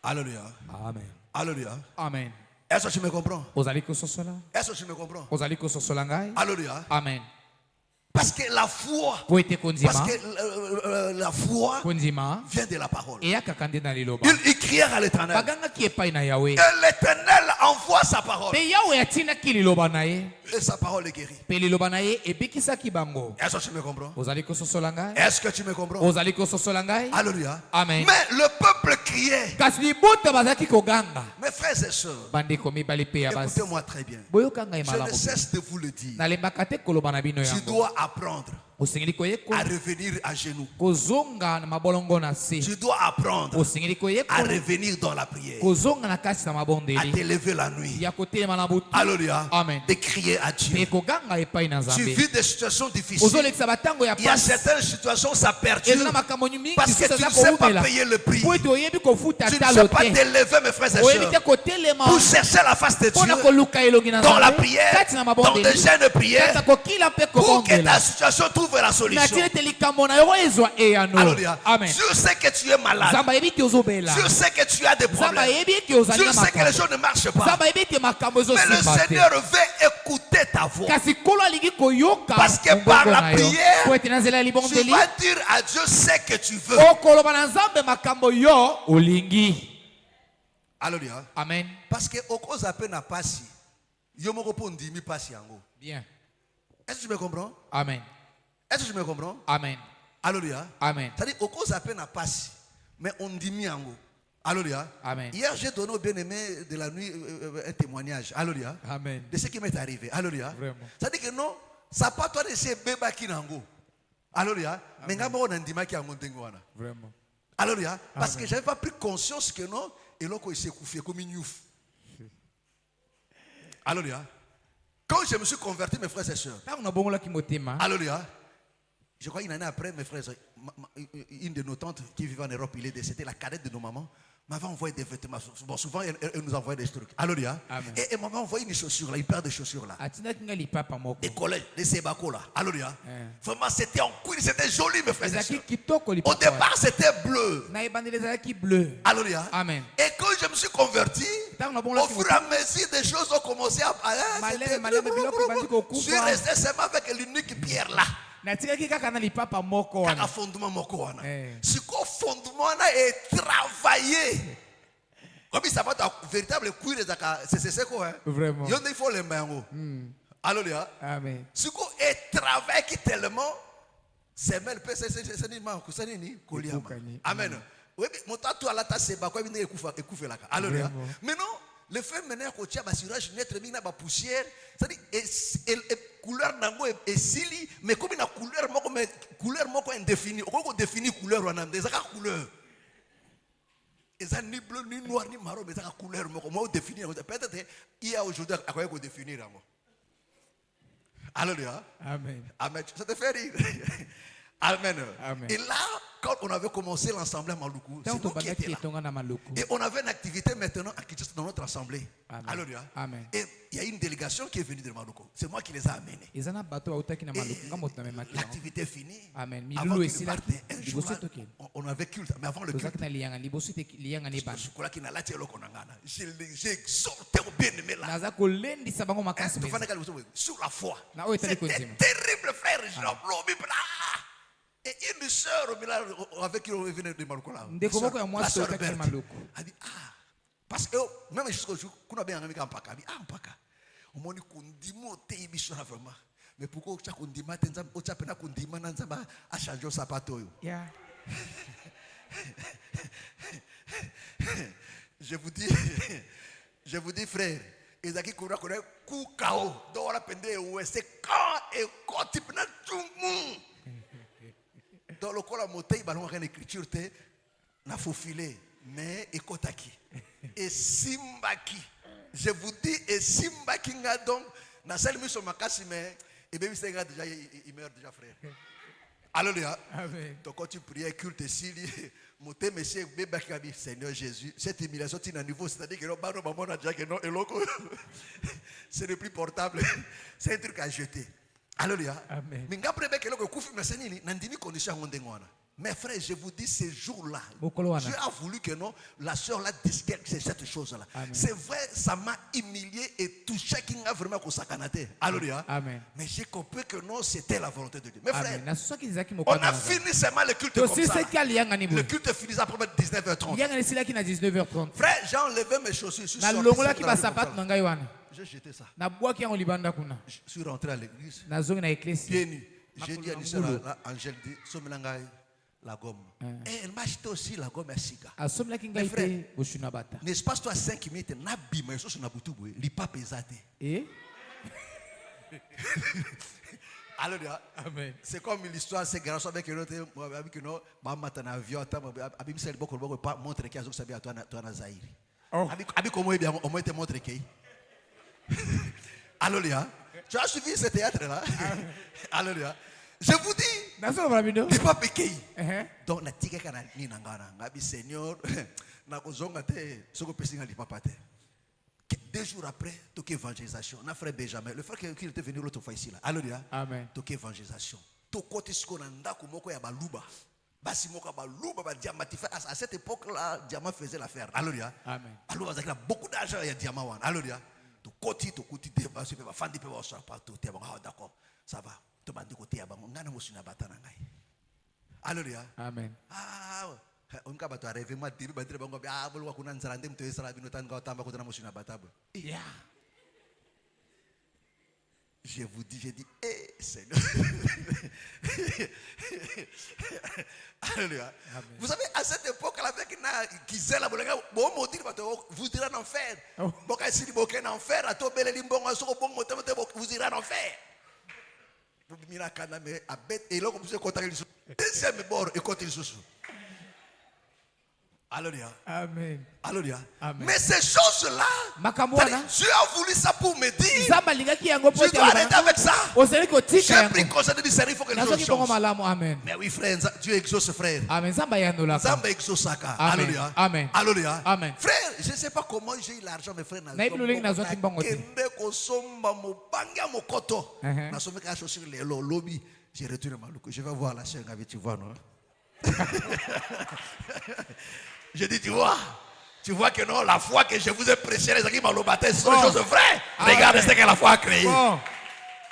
Alléluia. amen Alléluia. amen Est-ce que tu me comprends? ozali kososola Est-ce que tu me comprends? ozali kososola ngai Alléluia. amen Parce que la foi, po ete parce kondima que la foi kondima vient de la parole. eyakaka nde na liloba Ils crièrent à l'Éternel. bagangaki epai na yawe Et l'Éternel envoie sa parole. mpe yawe atindaki liloba na ye Et sa parole est guérie. mpe liloba na ye ebikisaki bango Est-ce que tu me comprends? ozali kososola ngai Est-ce que tu me comprends? ozali kososola ngai Alléluia. amen Mais le peuple criait. kasi libota bazalaki koganga Mes frères et sœurs, bandeko mibali mpe ya basi écoutez-moi très bien. boyoka ngai Je ne malamu cesse de vous le dire. nalembaka te koloba na bino Tu yango dois apprendre osengeli à koyekola revenir à genoux. kozonga na mabolongo na se Tu dois apprendre osengeli à koyekola revenir dans la prière. kozonga na kasi na À mabondeli t'élever la nuit. ya kotelema na butu Alléluia. amen De crier à Dieu. mpe koganga epai na Tu nzambe vis des situations difficiles. ozolekisa batango ya Il y a pasi certaines situations, ça eza perturbe na makambo mingi parce que lisusu tu ne eza sais pas koumela payer le prix. po ete oyebi kofuta Tu ne talo sais pas te t'élever, mes frères et oyebi te sœurs, kotelema pour chercher la face de mpona Dieu koluka elongi na dans la nzambe prière, kati na dans des mabondeli chaînes de prière, kata kokila mpe pour que ta kobondela situation trouve la na solution. tina ete likambo na yo ezwa eyano Alléluia. amen Dieu sait que tu es malade. nzambe ayebi ete ozobela Dieu sait que tu as des nzambe problèmes. ayebi ete ozali Dieu na sait que les makambo choses ne marchent pas. nzambe ayebi ete makambo Mais le ezosimba te Seigneur veut écouter ta voix. kasi nkolo alingi koyoka Parce que mongongo par la na yo prière, po ete na nzela ya Tu libondeli vas dire à Dieu ce que tu veux. okoloba na nzambe makambo yo olingi Alléluia. amen Parce que au cause à peine à passer, yo moko po ndimi passer yango. bien Est-ce que tu me comprends? amen Est-ce que tu me comprends? amen Alléluia. amen C'est-à-dire au cause à peine à passer, mais on ndimi yango. Alléluia. Amen. Hier, j'ai donné au bien-aimé de la nuit un témoignage. Alléluia. amen De ce qui m'est arrivé. Alléluia. Vraiment. C'est-à-dire que non, ça pas toi de ces bébés qui n'ango. Alléluia. Mais nga mo ndima ki yango ndengo wana. vraiment Alléluia. Parce que j'avais pas pris conscience que non, et là, il s'est couffé comme une youf. Alléluia. Quand je me suis converti, mes frères et sœurs, ntango nabongolaki motema alléluia. Je crois une année après, mes frères, une de nos tantes qui vivait en Europe, il est décédé, la cadette de nos mamans, m'avait envoyé des vêtements. Bon, souvent, elle nous envoyait des trucs. Alléluia. Amen. Et elle m'avait envoyé une chaussure, là, une paire de chaussures là. atindaki ngai lipapa moko Des collèges, des sébacos là. Alléluia. Hein. Vraiment, c'était en cuir, c'était joli, mes frères et ezalaki sœurs. kitoko Au lipapa départ, c'était bleu. na ebandeli ezalaki bleu Alléluia. amen Et quand je me suis converti, ntango au nabongolaki fur et à mesure, des choses ont commencé à maleme maleme biloko ebandi Je suis kokufa resté seulement avec l'unique pierre là. natikaki kaka na lipapa moko wana Kaka fondement moko wana. Eh. Si ko fondement là est travaillé. Comme ça va être véritable cuir c'est quoi hein? Vraiment. Yonde il faut les mains. Alléluia. amen Si ko est travaillé qui tellement c'est même c'est ni manque c'est ni koliama. Ekukani. Amen. Oui, mon tatou à la tasse c'est pas quoi bien écouffer là. Alléluia. Vraiment. Mais non, le fait maintenant qu'on tient bassurage net bien ba poussière, c'est-à-dire et couleur nango et sili mais comme une couleur moko indéfinie. On définit couleur on a des couleurs. Et ça ni bleu ni noir ni marron mais ça couleur moko moi définir peut-être il y a aujourd'hui à quoi qu'on définir là. Alléluia. amen Amen. Ça te fait rire. Amen. Amen. Et là, quand on avait commencé l'assemblée à Maluku, c'est Ntango nous qui étions là. tobandaki etonga na Maluku. Et on avait une activité maintenant à Kinshasa dans notre assemblée. Amen. Alléluia. Amen. Et il y a une délégation qui est venue de Maluku. C'est moi qui les ai amenés. eza na bato bautaki na Maluku Et nga moto namemaki yango. l'activité est finie. Amen. Avant Milulu qu'ils esilaki partent, un jour liboso là, tokende. on avait culte. Mais avant le culte, tozalaki na liyanga liboso ete liyanga ne ebanda. j'ai exhorté au bien-aimé là. naza kolendisa bango makasi mpenza. Sur la foi. Na oyo etali C'était konzima. terrible, frère. Et une sœur avec qui on est venu de Maluku là. Ndeko moko ya mwasi La sœur otaki na Berthe. Maluku. Elle dit, parce que même jusqu'au jour, qu'on a bien amené en Paka. Elle dit, Paka. On m'a dit qu'on dit, moi, t'es bichon vraiment. Mais pourquoi tu as qu'on dit, tu as pena qu'on dit, à changer sa patoyo. Yeah. Je vous dis, frère, ils ont dit qu'on a coup KO. Dans la peine de c'est quand et quand tu peux tout le monde. Dans le cas la montée, il y a une écriture, na faufilé, mais ekotaki. Et simbaki. Je vous dis, et simbaki nga donc, na salle mission makasi, mais, et bien, c'est déjà, il meurt déjà, frère. Alléluia. Amen. Donc quand tu priais culte ici, monter monsieur Bébakabi, Seigneur Jésus, cette humiliation est à niveau, c'est-à-dire que non, ce n'est plus portable, c'est un truc à jeter. Alléluia. Amen. Mais frère, je vous dis, ces jours-là, Mokolo wana. Dieu a voulu que non, la sœur là disquette, c'est cette chose-là. Amen. C'est vrai, ça m'a humilié et touché qui n'a vraiment qu'au sacanate. Alléluia. Amen. Mais j'ai compris que non, c'était la volonté de Dieu. Mes frères, Amen. nasoki ezalaki on mokano a na nzambe. fini seulement le culte comme ça. tosisaki aliyanga ni Le boye. culte finit après 19h30. liyanga esilaki na 19h30. Frère, j'ai enlevé mes chaussures. Je suis sorti nalongolaki dans la rue basapato comme na ça. ngai wana. J'ai jeté ça. nabwaki yango libanda kuna. Je suis rentré à l'église. nazongi na eklesi. Pieds nus. J'ai dit à Makolo l'histoire, na ngulu. Angèle dit, Somelangai, la gomme. Et elle m'a acheté aussi la gomme à Sika. asomelaki Mes ngai frères, te bosu na bata. N'espace toi 5 minutes, nabi mais sur na butubu, li pas pesate. Eh? Alléluia. Amen. C'est comme l'histoire, c'est grâce avec une autre, avec une autre, maman t'en avion, abim c'est beaucoup beaucoup pas montrer qu'il y a d'autres sabiens toi na Zaïre. Oh. Abi comment est bien, au moins te montrer qu'il. Alléluia. Tu as suivi ce théâtre là? Alléluia. Je vous dis, nasoloba bino. il pas péqué. Ehe. Donc na tika kana ni nangana, ngabi Seigneur, na kozonga te, soko pesinga li papa te. 2 jours après, toute évangélisation. On a frère Benjamin, le frère qui était venu l'autre fois ici là. Alléluia. Amen. Toute évangélisation. Tout côté ce qu'on a ndako moko ya baluba. Basi moko baluba ba diamant. À cette époque là, diamant faisait l'affaire. Alléluia. Amen. Baluba a beaucoup d'argent il y a diamant wan. Alléluia. Tout côté te basi pe ba fandi pe ba sora partout. Te ba d'accord. Ça va. To bandi côté ya bango ngana mosuna batana ngai. Alléluia. Amen. On ka bato rêver moi dibi ba dire bango bolwa kuna nzara ndem to esala bino tan ka tamba ko tana mosuna batabo. Yeah. Je vous dis, j'ai dit, Seigneur. Alléluia. Vous savez, à cette époque, avec Gisèle, vous irez en enfer. Vous irez en enfer. Et là, vous pouvez deuxième bord et côté sous. Alléluia. Amen. Alléluia. Amen. Mais ces choses-là, makambo wana. Dieu a voulu ça pour me dire. nzambe alingaki yango po Je dois arrêter avec ça. ozali kotika J'ai pris yango. conscience de dire, il faut que les nazoki choses bongo changent. malamu. Amen. Mais oui, frère, Dieu exauce, frère. Amen. nzambe ayandolaka. Zamba exaucaka. Amen. Alléluia. Amen. Alléluia. Amen. Frère, je ne sais pas comment j'ai eu l'argent, mes frères. Nayebi lolenge nazwaki mbongo te. Kende kosomba mobanga mokoto. Uh-huh. Nasomi ka chaussure les lobby. J'ai retourné Maluku. Je vais voir la chaîne avec tu vois, non? Je dis, tu vois que non, la foi que je vous ai prêchée, les amis malobatés, ce sont des choses vraies. Regardez ce que la foi a créé. Bon.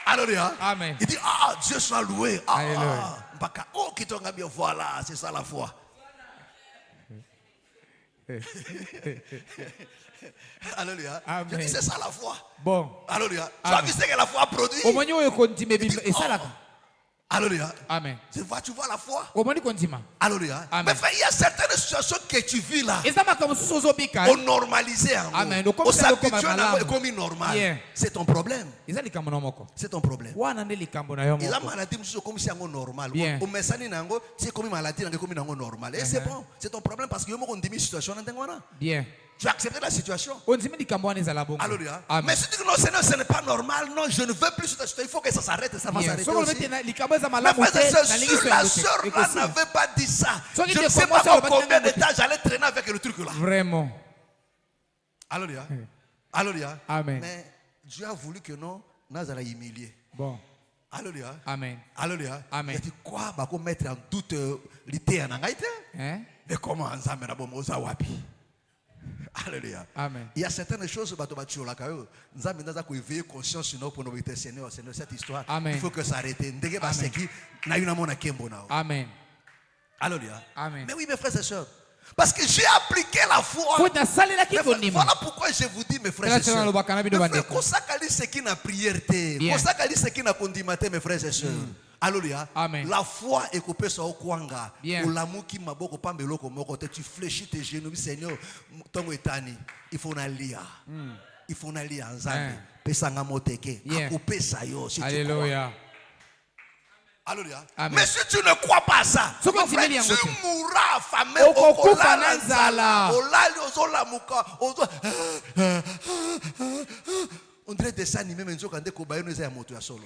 Alléluia. Amen. Il dit, Dieu soit loué. Alléluia. Qui t'ont bien, voilà, c'est ça la foi. Alléluia. Amen. Je dis, c'est ça la foi. Bon. Alléluia. Tu Amen. as vu ce que la foi produit? omoni oyo kondima ebimba esalaka. Alléluia. Amen. Tu vois la foi? omoni kondima. Alléluia. Amen. Mais frère, il y a certaines situations que tu vis là. eza makambo mosusu ozobika. On normalisait en Amen. nous. On s'habitue à malamu. comme normal. Yeah. C'est ton problème. eza likambo na moko. C'est ton problème. wana nde likambo na yo Il a moko. maladie comme si c'est normal. Bien. On met ça nango, c'est comme maladie comme normal. Et c'est bon, c'est ton problème parce que yo moko ndimi situation na ndengwana. Bien. Tu as accepté la situation. ondimi likambo wana ezala bongo. Alléluia. Amen. Mais si tu dis non, Seigneur, ce n'est pas normal. Non, je ne veux plus sur ta situation. Il faut que ça s'arrête. Ça va Yeah. s'arrêter Soko aussi. lobete na likambo eza Mais malamu frères et te, sœurs, na lingi si so la yango te. sœur là Ekosi. n'avait pas dit ça, Soki je te ne sais commence pas à pour rebattre combien dans de le temps j'allais traîner avec le truc là. Vraiment. Alléluia. Alléluia. Amen. Mais Dieu a voulu que non, nous allons humilier. Bon. Alléluia. Amen. Alléluia. Amen. Il a dit quoi? Bah, mettre en doute l'idée en angaïté. Hein? Mais comment on s'en met à Bomoza Wapi? Alléluia. Amen. Il y a certaines choses, nous avons éveiller conscience sur nous pour nous dire Seigneur, Seigneur, cette histoire, Amen. il faut que ça arrête. Amen. Alléluia. Amen. Mais oui, mes frères et sœurs, parce que j'ai appliqué la foi. Faut nasalelaki Mais kondima. voilà pourquoi je vous dis, mes frères et Tela sœurs. tena lobaka na bino Mes frères, bandeko. kosakali ce qui n'a prière, Bien. kosakali ce qui n'a condimate, mes frères et sœurs. Alléluia. Amen. La foi est coupée sur Okwanga. Bien. Olamuki maboko pambeloko moko te, tu fléchis tes genoux, Seigneur, tongo etani, il faut nalia. Il faut nalia nzambe. Pesanga moteke. Yeah. Akupe sayo si tu crois. Alléluia. Alléluia. Amen. Mais si tu ne crois pas ça, Soko mon frère, timeli yango tu te. mourras affamé. Okokufa na nzala. On dirait des dessin animé, mais nous avons des moto à solo.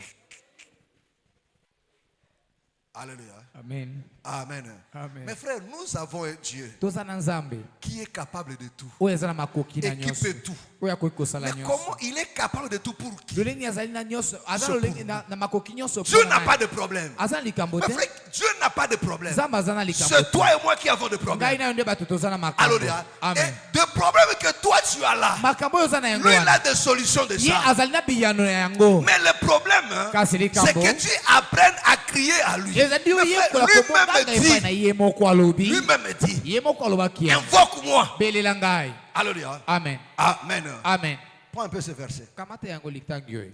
Alléluia. Amen. Amen. Amen. Mes frères, nous avons un Dieu Toza na nzambe. qui est capable de tout. Oyo eza na makoki na Et qui nyonso. peut tout. Oyo akoki kosala Mais nyonso. comment il est capable de tout pour qui? Lolenge azali na nyonso. Aza So lolenge pour- na makoki nyonso. Dieu mpona n'a na pas ye. de problème. Aza na likambo Mes te. frères, Dieu n'a pas de problème. Nzambe aza na likambo C'est te. toi et moi qui avons des Ngai problèmes. na yo nde bato toza na makambo. Alléluia. Et Amen. des problèmes que toi tu as là, Makambo oyo oza na yango lui il a wana. des solutions de Ye ça. azali na biyano na yango. Mais le problème, hein, Kasi likambo. c'est que tu apprennes à crier à lui. ezali oyo Mais ye frère, kola kobonganga lui-même epai na dit, ye moko alobi. lui-même dit, Ye moko alobaki yango. invoque-moi. Belela ngai. Alléluia. Amen. Amen. Amen. Prends un peu ce verset. Kamata yango litangi oyo.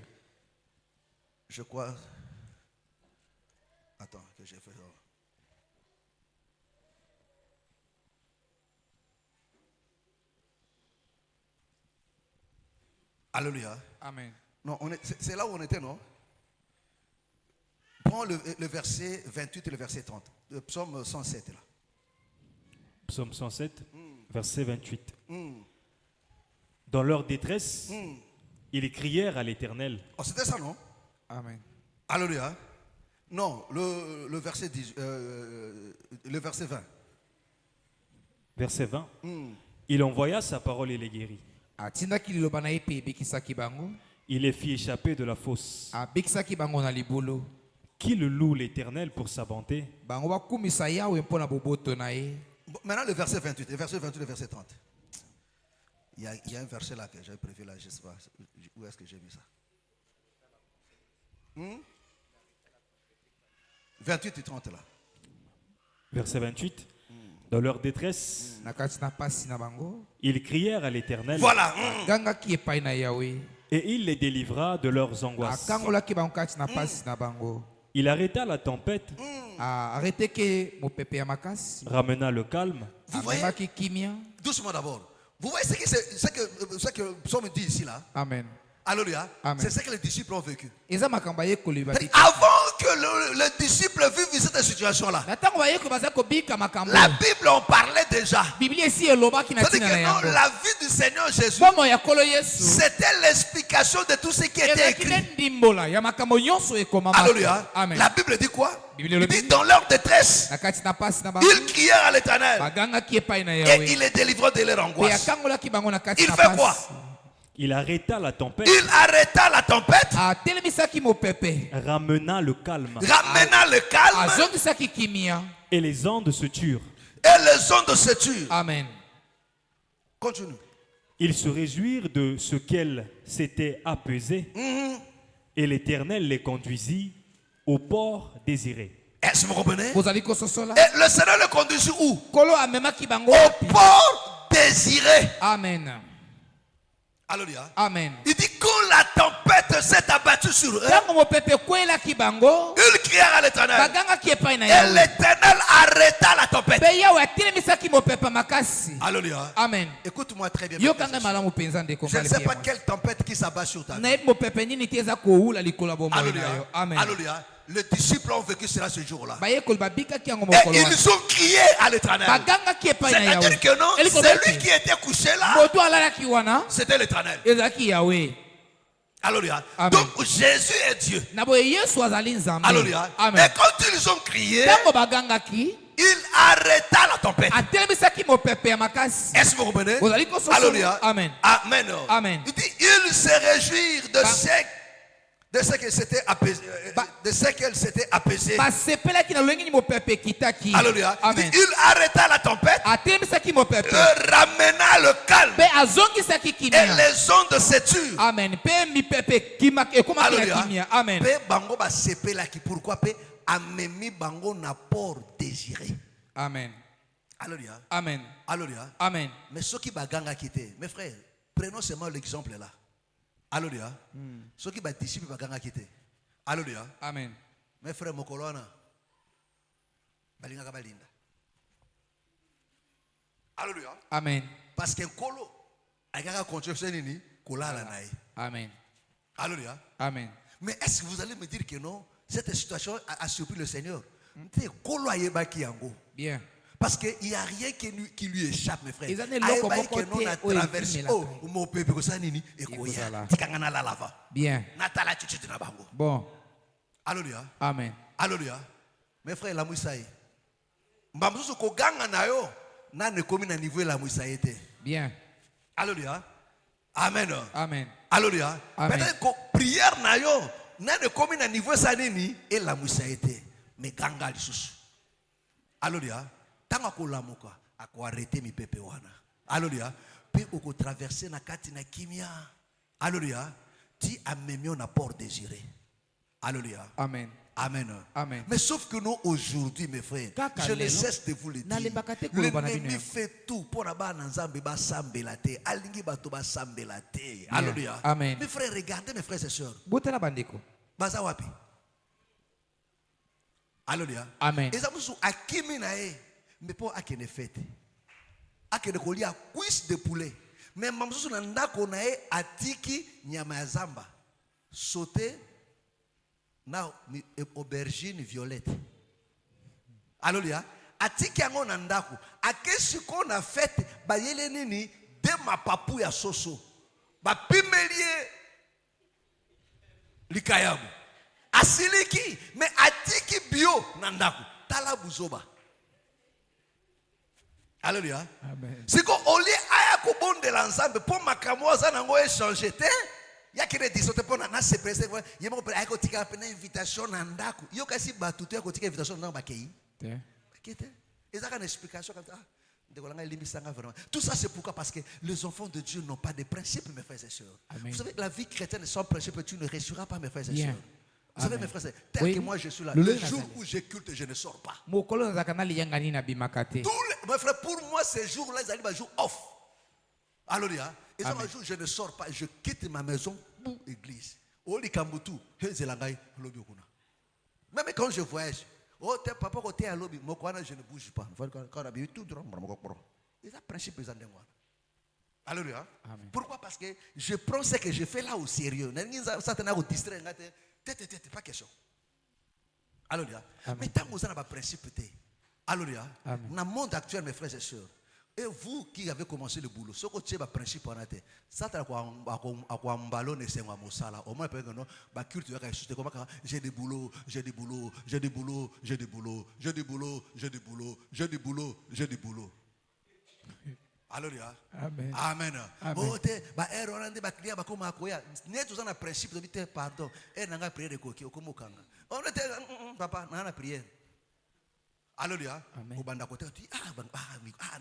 Je crois. Attends, que j'ai fait ça. Alléluia. Amen. Non, c'est là où on était, non? Prends le verset 28 et le verset 30. Le psaume 107 là. Psaume 107, verset 28. Dans leur détresse, ils crièrent à l'Éternel. Oh, c'était ça, non? Amen. Alléluia. Non, le verset 10, le verset 20. Verset 20. Il envoya sa parole et les guérit. Atindaki liloba na ye mpe ebikisaki bango. Il les fit échapper de la fosse. Abikisaki bango na libulu. Qui le loue l'Éternel pour sa bonté? Bango bakumisa Yawe mpo na boboto na ye. Bon, maintenant, le verset 28, le verset 28, le verset 30. Il y a un verset là que j'avais prévu là, je ne sais pas. Où est-ce que j'ai mis ça? 28 et 30 là. Verset 28. Dans leur détresse, Na kati na pasi na bango. ils crièrent à l'Éternel Voilà. Gangaki epai na Yawe. et il les délivra de leurs angoisses. Akangolaki bango kati na pasi na bango. Il arrêta la tempête, Arrêtez que mopepe ya makasi. ramena le calme. Vous voyez? Amemaki kimia. Doucement d'abord. Vous voyez ce que le psaume dit ici là? Amen. Alléluia. Amen. C'est ce que les disciples ont vécu. Eza makambo ye koloba C'est-à-dire, te. avant que le disciple vive cette situation-là, Na tango baye ko baza kobika makambo. la Bible en parlait déjà. Biblia esi elobaki na C'est-à-dire tina na que non, yango. la vie du Seigneur Jésus, Bomo ya kolo Yesu. c'était l'explication de tout ce qui était Ezaki écrit. ne ndimbola ya makambo nyonso ekomama. Alléluia. Amen. La Bible dit quoi? Bible Il le dit dit. dans leur détresse, Na kati na pasi na bango. ils crièrent à l'Éternel Bagangaki epai na et Yawe. il les délivra de leur Pe angoisse. akangolaki bango na kati Il na fait quoi? pasi. Il arrêta la tempête, Il arrêta la tempête, Atelemisaki mopepe. ramena le calme, ramena le calme Azongisaki kimia. et les ondes se turent. et les ondes se turent. Amen. Continue. Ils se réjouirent de ce qu'elle s'était apaisée, et l'Éternel les conduisit au port désiré. Est-ce que vous comprenez? Bozali kososola. Et le Seigneur le conduisit où? Kolo amemaki bango. Au port désiré. Amen. Alléluia. Amen. Il dit quand la tempête s'est abattue sur eux, Tango mopepe kwelaki bango. ils crièrent à l'Éternel. Bagangaki epai na Et Yawe. l'Éternel arrêta la tempête. Mpe Yawe atelemisaki mopepe makasi. Alléluia. Amen. Écoute-moi très bien. mes frères et Yokanga sœurs. malamu mpenza ndeko Je ne mbali sais pe pas ya quelle tempête qui s'abat sur ta vie. nayebi mopepe nini te eza kowula likolo ya bomoi na yo. Alléluia. Amen. Alléluia. Les disciples ont vécu cela ce jour-là. Bayekoli babikaki yango Et mokolo wana. ils ont crié à l'éternel. Bagangaki epai na C'est-à-dire Yawe. que non, Eliko celui beti. qui était couché là, Moto alalaki wana c'était l'éternel. ezalaki Yawe. Alléluia. Amen. Donc Jésus est Dieu. Na boye Yesu azali Nzambe. Alléluia. Et Amen. quand ils ont crié, Ntango bagangaki il arrêta la tempête. atelemisaki mopepe ya makasi. Est-ce que vous comprenez? Ozali kososo. Alléluia. Amen. Amen. Amen. Il dit, il se réjouir de ce qu'elle s'était apaisée. De ce qu'elle s'était apaisée. Basepelaki na lolenge ni mopepe ekitaki. Alléluia. Il dit, Amen. il arrêta la tempête, Atelemisaki mopepe. ramena le calme Mpe azongisaki et kimia. les ondes se turent. Amen. Mpe mipepe ekomaki na kimia. Amen. Pe bango ba sepelaki. Pourquoi pe amemi bango na port désiré. Amen. Alléluia. Amen. Alléluia. Amen. Mais ceux qui baganga quitté, mes frères, prenons seulement l'exemple là. Alléluia. Ceux qui ba disciples baganga quitté. Alléluia. Amen. Mes frères mokolona. Balinga kabalinda. Alléluia. Amen. Parce qu'un colo, agaka construction nini, kolala nae. Amen. Alléluia. Amen. Mais est-ce que vous allez me dire que non, cette situation a surpris le Seigneur? Kolo ayebaki yango. Bien. Parce qu'il n'y a rien qui lui échappe, mes frères. Ils ont des locaux Ayebaki beaucoup que non a te- oui, traversé. mais Oh, la- mon peuple, que ça nini, et koya, Ekozala. tikangana la lava. Bien. Natala chichi na bango. Bon. Alléluia. Amen. Alléluia. Mes frères, la mouissaï. Mbamsusu koganga na yo, na ne komi na niveau la mouissaï te. Bien. Alléluia. Amen. Amen. Alléluia. Amen. Peut-être que prière na yo, na ne komi na niveau sa nini, et la mouissaï te. Mais ganga lisusu. Alléluia. Tant ko lamuka, ako arrêter mi pepe wana. Alléluia. Puis oko traverser na kati na kimia. Alléluia. Ti amemio na port désiré. Alléluia. Amen. Amen. Amen. Mais sauf que nous, aujourd'hui, mes frères, Kaka je ne lelo, cesse de vous le dire. nalembaka te koloba na bino L'ennemi yango. fait tout pour na nzambe ba sambela te. Alingi bato ba sambela te. Alléluia. Amen. Mes frères, regardez mes frères et sœurs. Botela bandeko. Baza wapi? Alléluia. Amen. Ezamusu akimi na e. Mais pour akene fete. Akene kolia cuisse de poulet. Mais mamsusu na ndako na e atiki nyama ya zamba. Sauté na aubergine violette. Alléluia. Atiki yango na ndako. Akesi ko na fete bayele nini de mapapu ya soso. Ba pimelie likayabu. Asiliki mais atiki bio na ndako. Tala buzoba. Alléluia. Amen. Siko oli aya ko bonde l'ensemble pour makamwa za nango échanger te. Ya kire disote pona na se presse yemo pe ayako tika pe na invitation na ndako. Yo kasi batutu ya ko tika invitation na bakei. Te. Bakete. Ezaka une explication comme ça. Tout ça c'est pourquoi? Parce que les enfants de Dieu n'ont pas de principes, mes frères et sœurs. Amen. Vous savez, la vie chrétienne sans principe, tu ne réussiras pas, mes frères et Bien. sœurs. Vous savez, Amen. mes frères et sœurs, tel Oui. que moi je suis là, Le le lien jour nazali. où j'éculte, je ne sors pas. Mokolo nazaka na liyangani na bimaka te. Mes frères, pour moi, ces jours-là, ils allaient jour off. Alléluia. Et ça, Amen. un jour, je ne sors pas, je quitte ma maison pour l'église. Oli Kambutu, Hezelangai, Lobi Okuna. Même quand je voyage, oh, t'es papa, quand t'es à Lobi, je ne bouge pas. Quand on a tout droit, et ça, principe, ils en ont. Alléluia. Amen. Pourquoi? Parce que je prends ce que je fais là au sérieux. Ça t'a distrait, pas question. Alléluia. Amen. Mais tant que vous avez un principe, alléluia. Amen. Dans le monde actuel, mes frères et sœurs, et vous qui avez commencé le boulot, ce que tu as un principe en tête, ça t'a quoi un ballon et c'est un moussala. Au moins, non, bah culture, j'ai des boulots, j'ai des boulots, j'ai des boulots, j'ai des boulots, j'ai des boulots, j'ai des boulots, j'ai des boulots, j'ai des boulots. Alléluia. Amen. Amen. Amen. Oh, ba erreur ba client ba koma koya. Ne tous un principe de vite pardon. Et nanga prière ko ki okomokanga. On était papa na prière. Alléluia. Amen. Au banda côté tu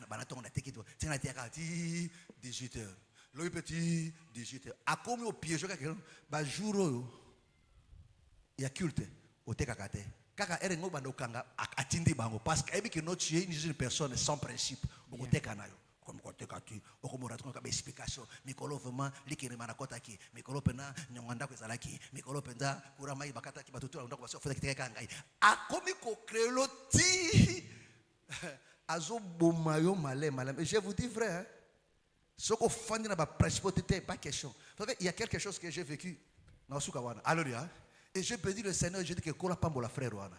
bana ton na teki to. Tina tia ti 18h. Le petit 18h. A comme au piège ka ba jour ya culte au tekakate. Kaka ere ngo banda okanga atindi bango parce que ebi que no tu es une personne sans principe. Au tekanayo. Comme côté kati okomora ton ka explication mikolo vraiment likene manakota ki mikolo pena nyonganda ko ezalaki mikolo penda kurama ibakata ki batutu ndako baso fete kiteka ngai akomi ko créer ti Azo bomayo malé. Je vous dis vrai, hein. Ce qu'on fait dans la principauté, pas question. Vous savez, il y a quelque chose que j'ai vécu dans Soukawana. Alléluia. Et je peux dire le Seigneur, je dis que Kola Pambola frère Wana.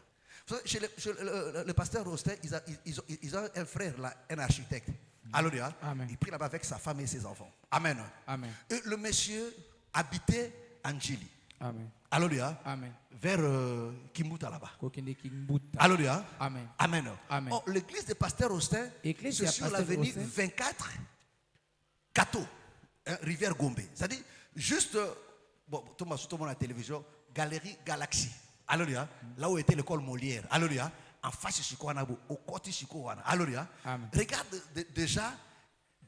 Vous savez, chez le pasteur Rostet, ils ont un frère là, un architecte. Alléluia. Il prie là-bas avec sa femme et ses enfants. Amen. Amen. Et le monsieur habitait en Djili. Amen. Alléluia. Amen. Vers Kimbuta là-bas. Kokende Kimbuta. Alléluia. Amen. Amen. Amen. Oh, l'église de pasteur Rostet, c'est sur l'avenue 24 Kato, rivière Gombe. C'est-à-dire, juste, bon, tout le monde à la télévision, Galerie Galaxy. Alléluia. Là où était l'école Molière. Alléluia. En face de Chikoana, au côté de Chikoana. Alléluia. Regarde déjà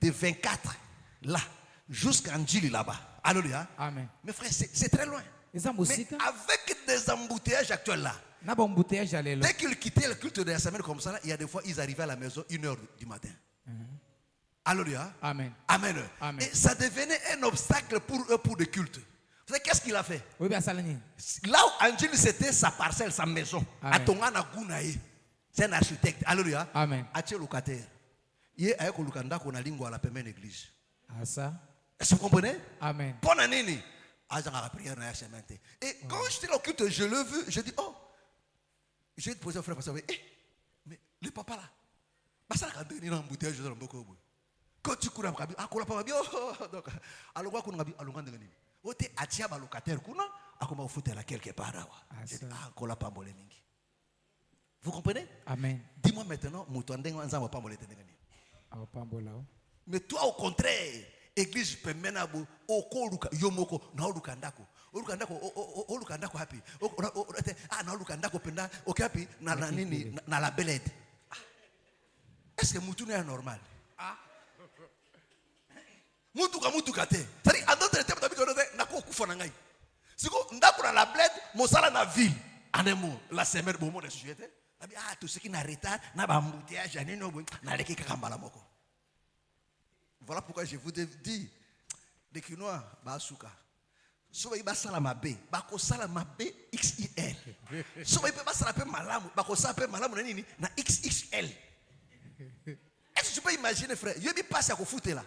de 24 là, jusqu'à Ndjili là-bas. Alléluia. Amen. Mes frères, c'est très loin. Mais avec des embouteillages actuels là, dès qu'ils quittaient le culte de la semaine comme ça, il y a des fois, ils arrivaient à la maison 1h du matin. Alléluia. Amen. Amen. Amen. Et ça devenait un obstacle pour eux pour le culte. Vous savez qu'est-ce qu'il a fait? Là où Angel c'était sa parcelle, sa maison. Atongana Gounaï. C'est un architecte. Alléluia. Amen. Ache locataire. Il est avec le Lukanda qu'on a lingua à la première église. Ça. Est-ce que vous comprenez? Amen. Bonne année. Et quand j'étais au culte, je l'ai vu, je dis, oh, j'ai posé au frère, mais le papa là, ça a donné un bouteille, je donne beaucoup. Quand tu cours à Mkabi, ah, cours pas bien, donc, alors, on a dit, alors, on a dit, oh, t'es à Tiaba locataire, kuna, à comment vous foutez là quelque part là. J'ai dit, ah, cours pas molé mingi. Vous comprenez? Amen. Dis-moi maintenant, moutondeng, on va pas molé tenir. Mais toi, au contraire, église peut mener au koluka yomoko na olukandako olukandako happy ah na olukandako penda okapi na nini na la belette. Est-ce que mutu est normal? Ah mutu kate c'est à d'autres termes d'habitude na ko kufona ngai siko ndako na la belette mosala na ville anemo la semaine bon monde sujet ah tout ce qui na retard na ba embouteillage nini obo na leki kakambala moko. Voilà pourquoi je vous dis, les Kinois, Basuka. Soit ils basent la mabé, bakosa la mabé XXL. Soit ils basent la paix malam, bakosa paix malam na XXL. Est-ce que tu peux imaginer, frère? Il y a des passes à foutre là.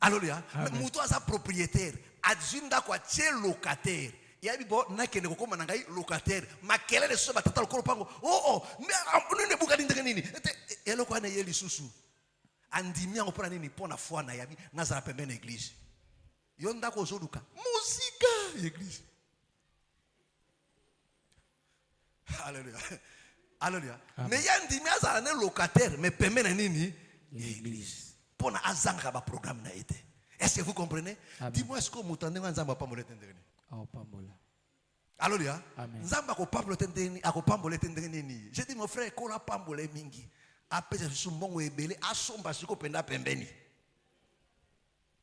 Alléluia. Mais mouton a propriétaire, adjunda quoi, tiens locataire. Il y a des bon, n'a qu'un écho comme un locataire. Ma quelle est le soba tata le corpango? Oh, mais nous ne bougadine de nini. Et le quoi n'est les sous. Andimia on prend nini pour la foi na yabi nazara pembeni église yonda ko zoluka musique église. Alléluia. Alléluia. Mais yandimia azara ne locataire mais pembeni nini l'église pour na azanga ba programme na été. Est-ce que vous comprenez? Dis-moi, est-ce que vous m'entendez? Nzamba pas molé tendeni. Alléluia. Nzamba ko pas molé tendeni, ako pas molé tendeni. J'ai dit mon frère ko la pas molé mingi. Après, je suis bon et belé, à son basico penda pembeni.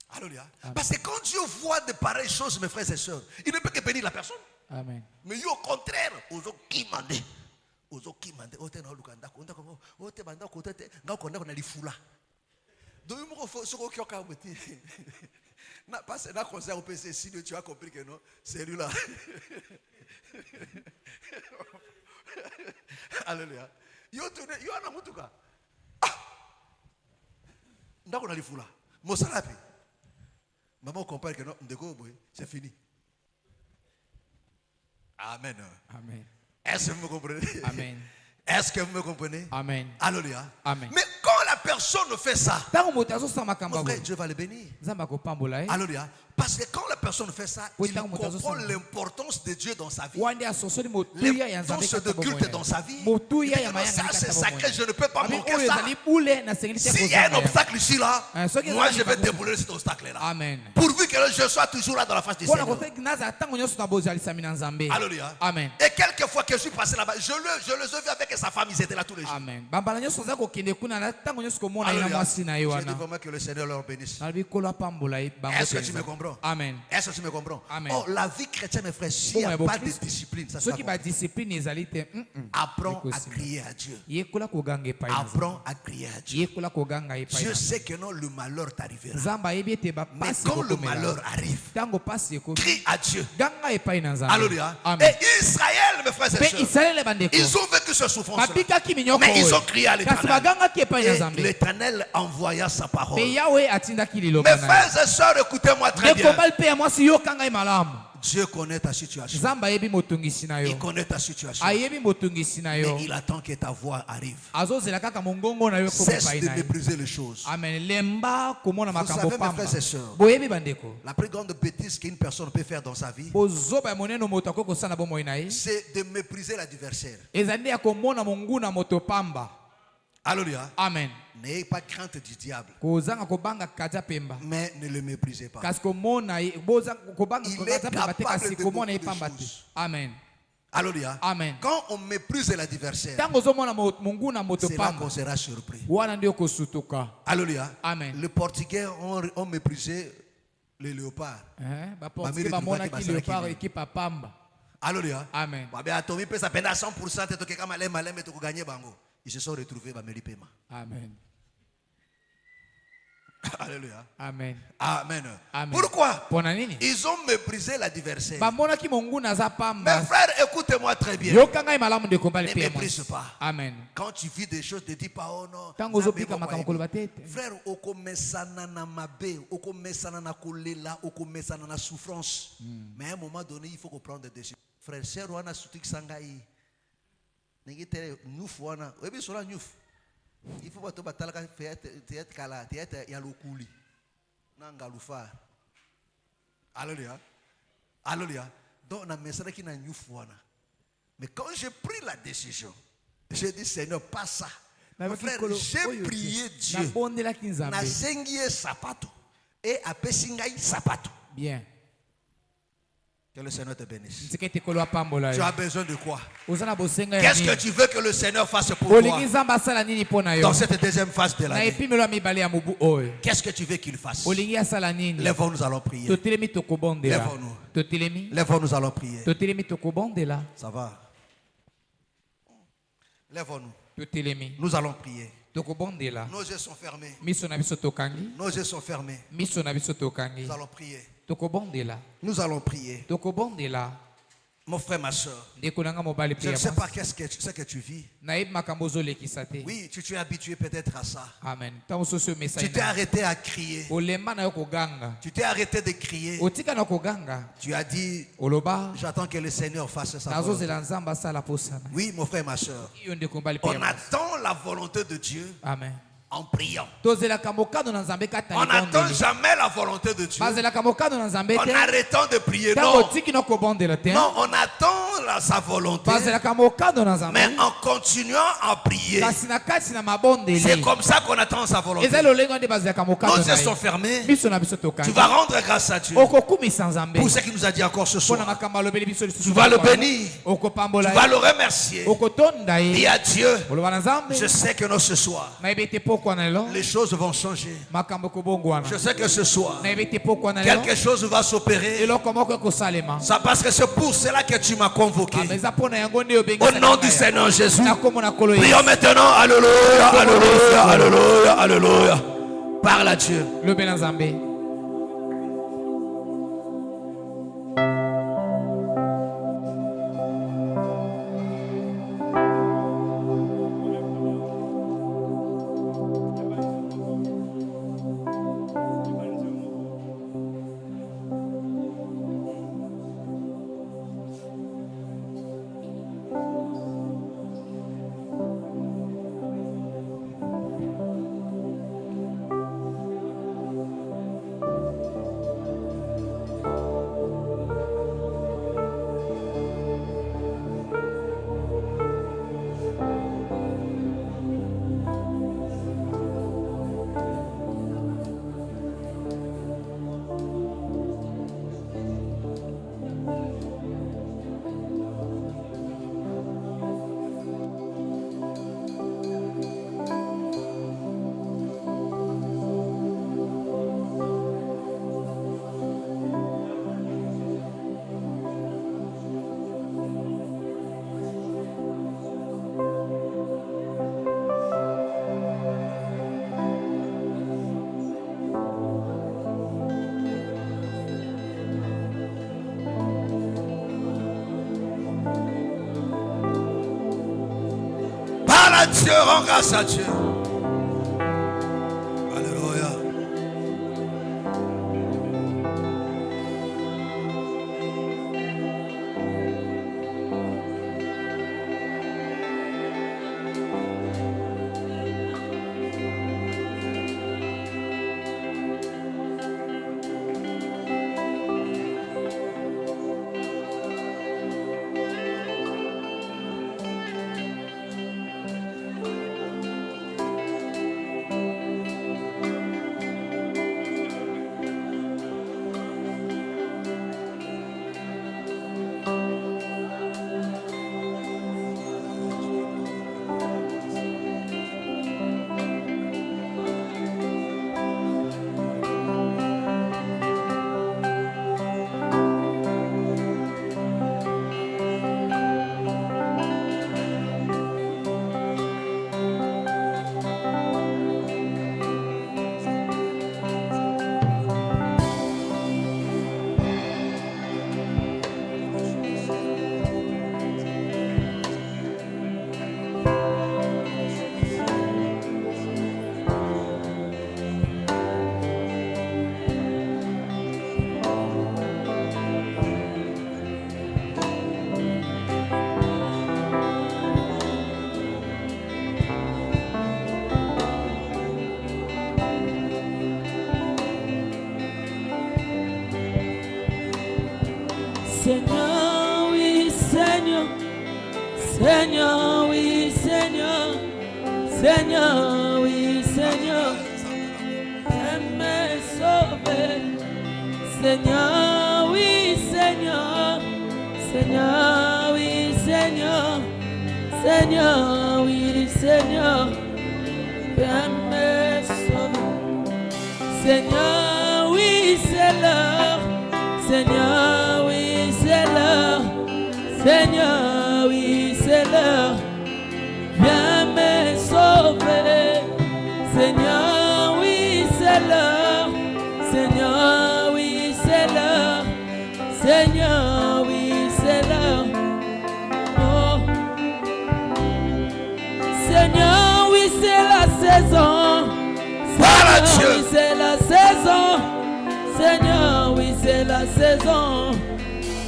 Alléluia. Parce que quand Dieu voit de pareilles choses, mes frères et sœurs, il ne peut que bénir la personne. Amen. Mais au contraire, aux autres qui mandent. Aux autres qui mandent. Aux autres qui mandent. Donc, il faut ce qu'il y a pas c'est un concert au PC, si tu as compris que non, c'est lui là. Alléluia. Yo ana mutuka. Ndako na lifula. Mosalapi. Maman comprend que non, ndeko boy, c'est fini. Amen. Amen. Est-ce que vous me comprenez? Amen. Est-ce que vous me comprenez? Amen. Alléluia. Amen. Mais quand la personne fait ça, mon frère, Dieu va le bénir. Alléluia. Parce que quand la personne fait ça, il comprend l'importance de Dieu dans sa vie. L'importance de culte dans sa vie. Ça, c'est sacré, je ne peux pas manquer ça. S'il y a un obstacle ici, là, moi je vais débouler cet obstacle-là. Amen. Pourvu que je sois toujours là dans la face du Seigneur. Alléluia. Amen. Et quelquefois que je suis passé là-bas, je les ai vus avec sa femme, ils étaient là tous les jours. Amen. Alléluia. Je dis vraiment que le Seigneur leur bénisse. Est-ce que tu me comprends? comprends? Amen. Est-ce que tu me comprends? Amen. Oh, la vie chrétienne, mes frères, s'il n'y a pas de discipline, ça Ceux sera qui compliqué. ba discipline ezali te. Apprends à crier à Dieu. Yekola koganga epai na Nzambe. Apprends à crier à Dieu. Yekola koganga epai Dieu na sait que non, le malheur t'arrivera. Nzambe ayebi ete ba Mais pasi quand le kokomela. malheur arrive, Tango pasi ekomi. crie à Dieu. Ganga epai na Nzambe. Alléluia. Amen. Et Israël, mes frères et Pe sœurs, Israël bandeko. ils ont vécu ce souffrance. Babikaki minyoko. Mais ils ont crié à Kasi l'Éternel. bagangaki epai na Et Nzambe. l'Éternel envoya sa parole. Pe Yahweh atindaki liloba Mes na ye. frères et sœurs, écoutez-moi très bien. Ndeko mpe ya mwasi yokanga ye malamu. Dieu connaît ta situation. Nzambe ayebi motungisi na yo. Il connaît ta situation. Ayebi motungisi na yo. Mais il attend que ta voix arrive. Azozela kaka mongongo na yo ko Cesse epai de na ye. mépriser les choses. Amen. Lemba komona makambo savez, mes pamba. frères et sœurs, Boyebi bandeko. La plus grande bêtise qu'une personne peut faire dans sa vie, Bozoba moneno moto akoko sana bomoi na ye. c'est de mépriser l'adversaire. Ezali ya komona monguna moto pamba. Alléluia. Amen. N'ayez pas crainte du diable, Kozanga kobanga kaja pemba. mais ne le méprisez pas. Kasi komona ye bozanga kobanga Il kaja est pemba te capable kasi de komona ye beaucoup de pamba te. choses. Amen. Alléluia. Amen. Quand on méprise l'adversaire, Tango zomona monguna moto c'est là pamba. qu'on sera surpris. Wana ndio kosutuka. Alléluia. Amen. Les Portugais ont méprisé les léopards. Ba portugais ba mona ki leopard équipe pamba. Alléluia. Amen. Babe atomi pesa penda 100% te toke kama lema lema to gagner bango. Ils se sont retrouvés ba meli pema. Amen. Alléluia. Amen. Amen. Amen. Pourquoi? Pona nini? Ils ont méprisé l'adversaire. Ba mona ki monguna za Mes pamba. frères, écoutez-moi très bien. Yokanga ye malamu de kombali Ne pe méprise pas. Amen. Quand tu vis des choses, ne dis pas oh non. Tango Nzambe zopika moko makambo ayebi. koloba tete. Frère, okomesana na mabe, okomesana na kolela, okomesana na souffrance. Mais à un moment donné, il faut prendre des décisions. Frère, c'est wana sutik sangai. Nengite nyuf wana. Oyebi sola nyuf. Il faut pas te battre la théâtre kala, théâtre yalokuli. Nangalufa. Alléluia. Alléluia. Donc on a message qui n'a nyuf wana. Mais quand j'ai pris la décision, j'ai dit Seigneur, pas ça. Mon frère, j'ai prié Dieu. Na sengie sapato et a pesingai sapato. Bien. Que le Seigneur te bénisse. Tu as besoin de quoi? Qu'est-ce Qu'est-ce que tu veux que le Seigneur fasse pour toi dans cette deuxième phase de l'année? Qu'est-ce que tu veux qu'il fasse? Lèvons, nous allons prier. Lèvons-nous. Lèvons, nous allons prier. Ça va? Lèvons-nous. Nous allons prier. Nos yeux sont fermés. Nos yeux sont fermés. Nous allons prier. Nous allons prier. Mon frère, ma soeur, je ne sais pas ce que tu vis. Oui, tu es habitué peut-être à ça. Amen. Tu t'es arrêté à crier. Tu t'es arrêté de crier. Tu as dit, j'attends que le Seigneur fasse sa volonté. Oui, mon frère, ma soeur, on attend la volonté de Dieu. Amen. En priant. On n'attend jamais la volonté de Dieu en arrêtant de prier. Non, non, on attend sa volonté, mais en continuant à prier. C'est comme ça qu'on attend sa volonté. Nos yeux sont fermés. Tu vas rendre grâce à Dieu pour ce qu'il nous a dit encore ce soir. Tu vas le bénir. Tu vas le remercier. Et à Dieu, je sais que non, ce soir, les choses vont changer. Je sais que ce soir, quelque chose va s'opérer. Ça parce que c'est pour cela que tu m'as convoqué. Au nom du Seigneur Jésus. Prions maintenant. Alléluia, alléluia, alléluia, alléluia. Parle à Dieu. à Dieu, rends grâce à Dieu. Alléluia. Seigneur, oui, Seigneur. Seigneur, oui, Seigneur. Seigneur, oui, Seigneur. Aimez sauver. Seigneur, oui, Seigneur. Seigneur, oui, Seigneur. Seigneur, oui, Seigneur. Aimez sauver. Seigneur, oui, c'est l'heure. Seigneur, oui, c'est l'heure. Seigneur, oui, c'est l'heure. Viens me sauver. Seigneur, oui, c'est l'heure. Seigneur, oui, c'est l'heure. Seigneur, oui, c'est l'heure. Oh. Seigneur, oui, c'est la saison. Voilà Seigneur, Dieu. oui, c'est la saison. Seigneur, oui, c'est la saison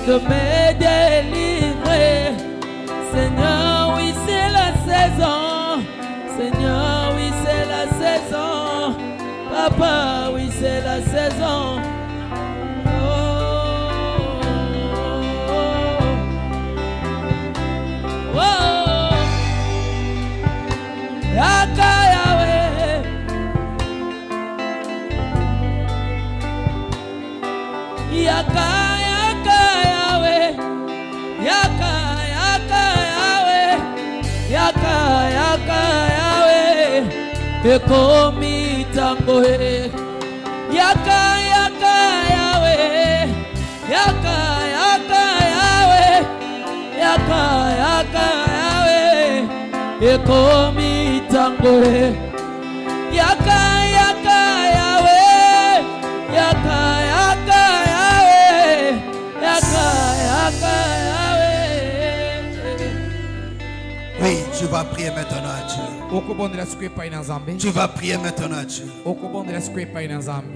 de me délivrer. Seigneur, oui, c'est la saison. Seigneur, oui, c'est la saison. Papa, oui, c'est la saison. Oh, oh, oh. Yaka Yahweh. Yaka, Yaka Yahweh. Yaka, Yaka Yahweh. Yaka, Yaka Yahweh. Ekomi tango he. Yaka, Yaka Yahweh. Yaka, Yaka Yahweh. Yaka, Yaka Yahweh. Ekomi tango he. Yaka, Yaka Yahweh. Yaka, Yaka Yahweh. Yaka, Yaka Yahweh. Oui, tu vas prier maintenant à Dieu. okobondela siku epai na nzambe Tu vas prier maintenant à Dieu. okobondela siku epai na nzambe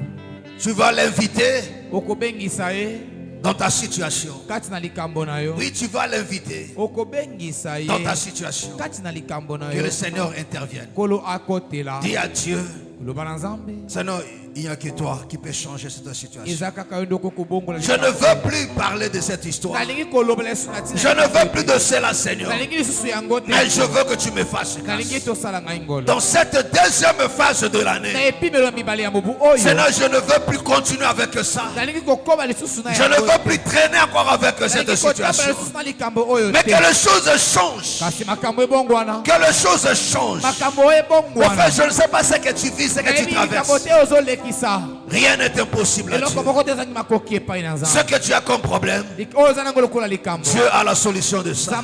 Tu vas l'inviter okobengisa ye dans ta situation. kati na likambo na yo Oui, tu vas l'inviter okobengisa ye dans ta situation. kati na likambo na Que yo le Seigneur intervienne. kolo akotela Dis à Dieu, loba na nzambe Seigneur, il n'y a que toi qui peux changer cette situation. eza kaka yo nde okokobongola Je ne veux plus parler de cette histoire. nalingi kolobela yesu na ntina Je ne veux plus de cela, Seigneur. nalingi lisusu yango te Mais je veux que tu me fasses nalingi grâce. tosala ngai ngolo Dans cette deuxième phase de na l'année, epimelo ya mibale ya mobu oyo Seigneur, je ne veux plus continuer avec ça. nalingi kokoba lisusu na Je ne veux plus traîner encore avec cette nalingi kotabela situation. lisusu na likambo oyo Mais te que les choses changent. kasi makambo ebongwana Que les choses changent. makambo oyo Mon frère, ebongwana je ne sais pas ce que tu vis, ce que tu nayebi likambo traverses. te ozolekisa Rien n'est impossible à Dieu. Ce que tu as comme problème, Dieu a la solution de ça.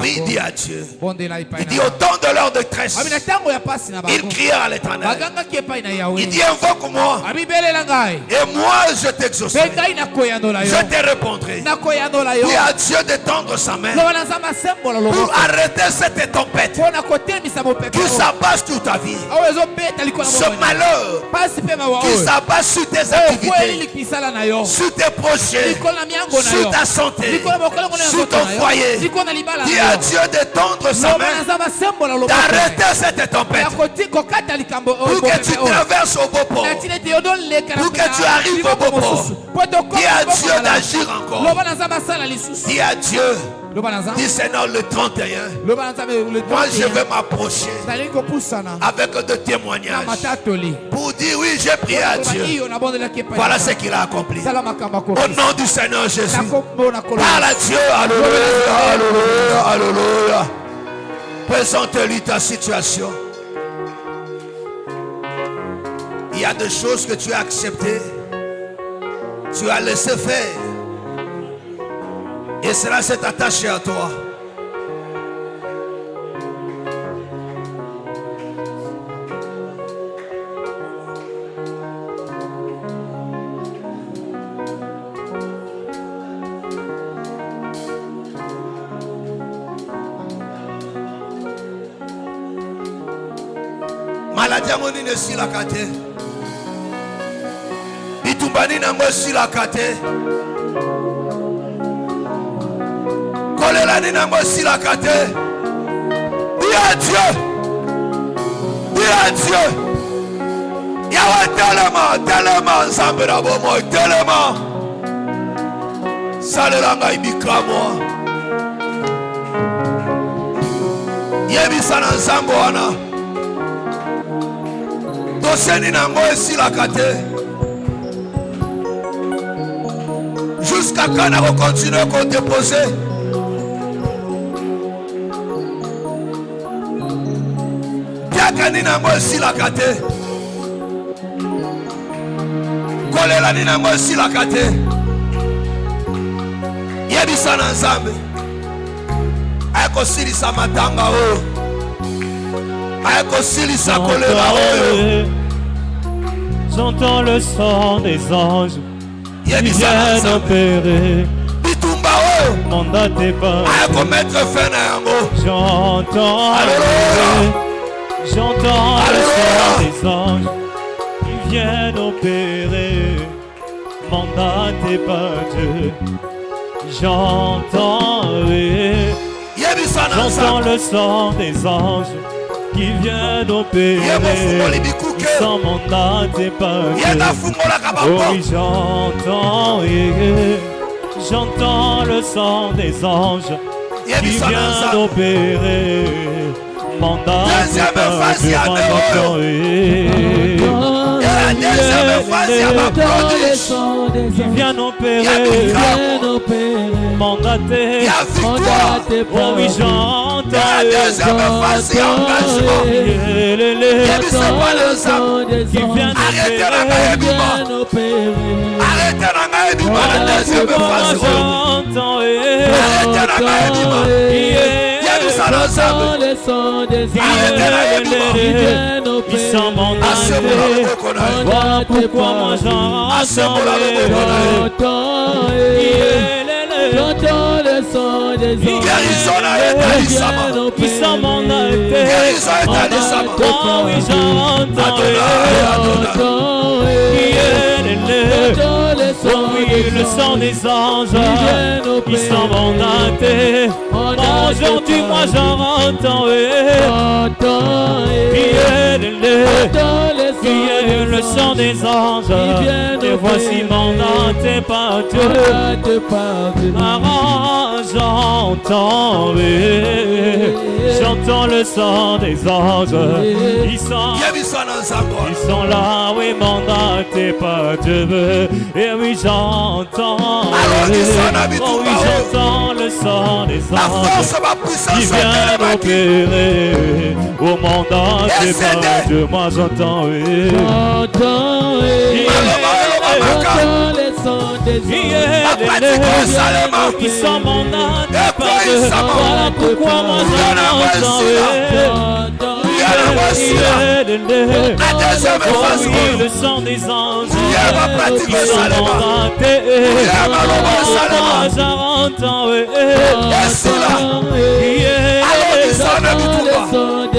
Oui, dis à Dieu. Il dit au temps de leur détresse, il cria à l'Éternel. Il dit invoque-moi et moi je t'exaucerai. Je te répondrai. Dis à Dieu de tendre sa main pour arrêter cette tempête qui s'abat sur ta vie. Ce malheur qui s'abat sur tes activités, sur tes projets, sur ta santé, sur ton foyer. Dis à Dieu de tendre sa main, d'arrêter cette tempête pour que tu traverses au beau port, pour que tu arrives au beau port. Dis à Dieu d'agir encore. Dis à Dieu. Dis Seigneur, le 31, moi je vais m'approcher avec de témoignages pour dire oui, j'ai prié à Dieu. Voilà ce qu'il a accompli. Au nom du Seigneur Jésus, parle à Dieu. Alléluia, alléluia, alléluia. Présente-lui ta situation. Il y a des choses que tu as acceptées, tu as laissé faire. Et cela s'est attaché à toi. Maladie à mon nez si la kate. Bitumbani nango si la kate. Kolelani nango si la kate. Dis à Dieu. Dis à Dieu. Yawa tellement nzambe na bomo tellement. Salelanga ibika moi. Yebisa na nzambo wana. Doseni nango si la kate. Jusqu'à quand on va continuer à déposer. Biakani nango si la kate. Kolelani nango si la kate. Yebisa na nzambe. Ayako silisa matanga o. Ayako silisa kolera o. J'entends le son des anges qui viennent opérer. Mandaté par j'entends le son des anges qui viennent opérer. Mandaté par Dieu. J'entends le son des anges qui viennent opérer. Ils sont mandatés par Dieu. Oh oui, j'entends le son des anges qui vient d'opérer. Mandaté par Dieu. Qui vient d'opérer. Mandaté. Oh oui, j'entends qui vient d'opérer. Ils sont mandatés. Voilà pourquoi moi j'entends le son des anges. Ils sont mandatés. Oh oui, j'entends le son des anges. Ils sont mandatés. Aujourd'hui moi j'entends le son des anges. Et voici mandaté par Dieu. J'entends le son des anges. Ils sont là, oui, mandatés par Dieu. Et oui, j'entends. Oh oui, j'entends le son des anges qui vient opérer. Oh mandaté par Dieu. Moi j'entends, oui. J'entends les sons des anges. Ils sont mandatés par Dieu. Voilà pourquoi moi j'entends, oui. Le sang des anges qui sont mandatés. J'entends, oui.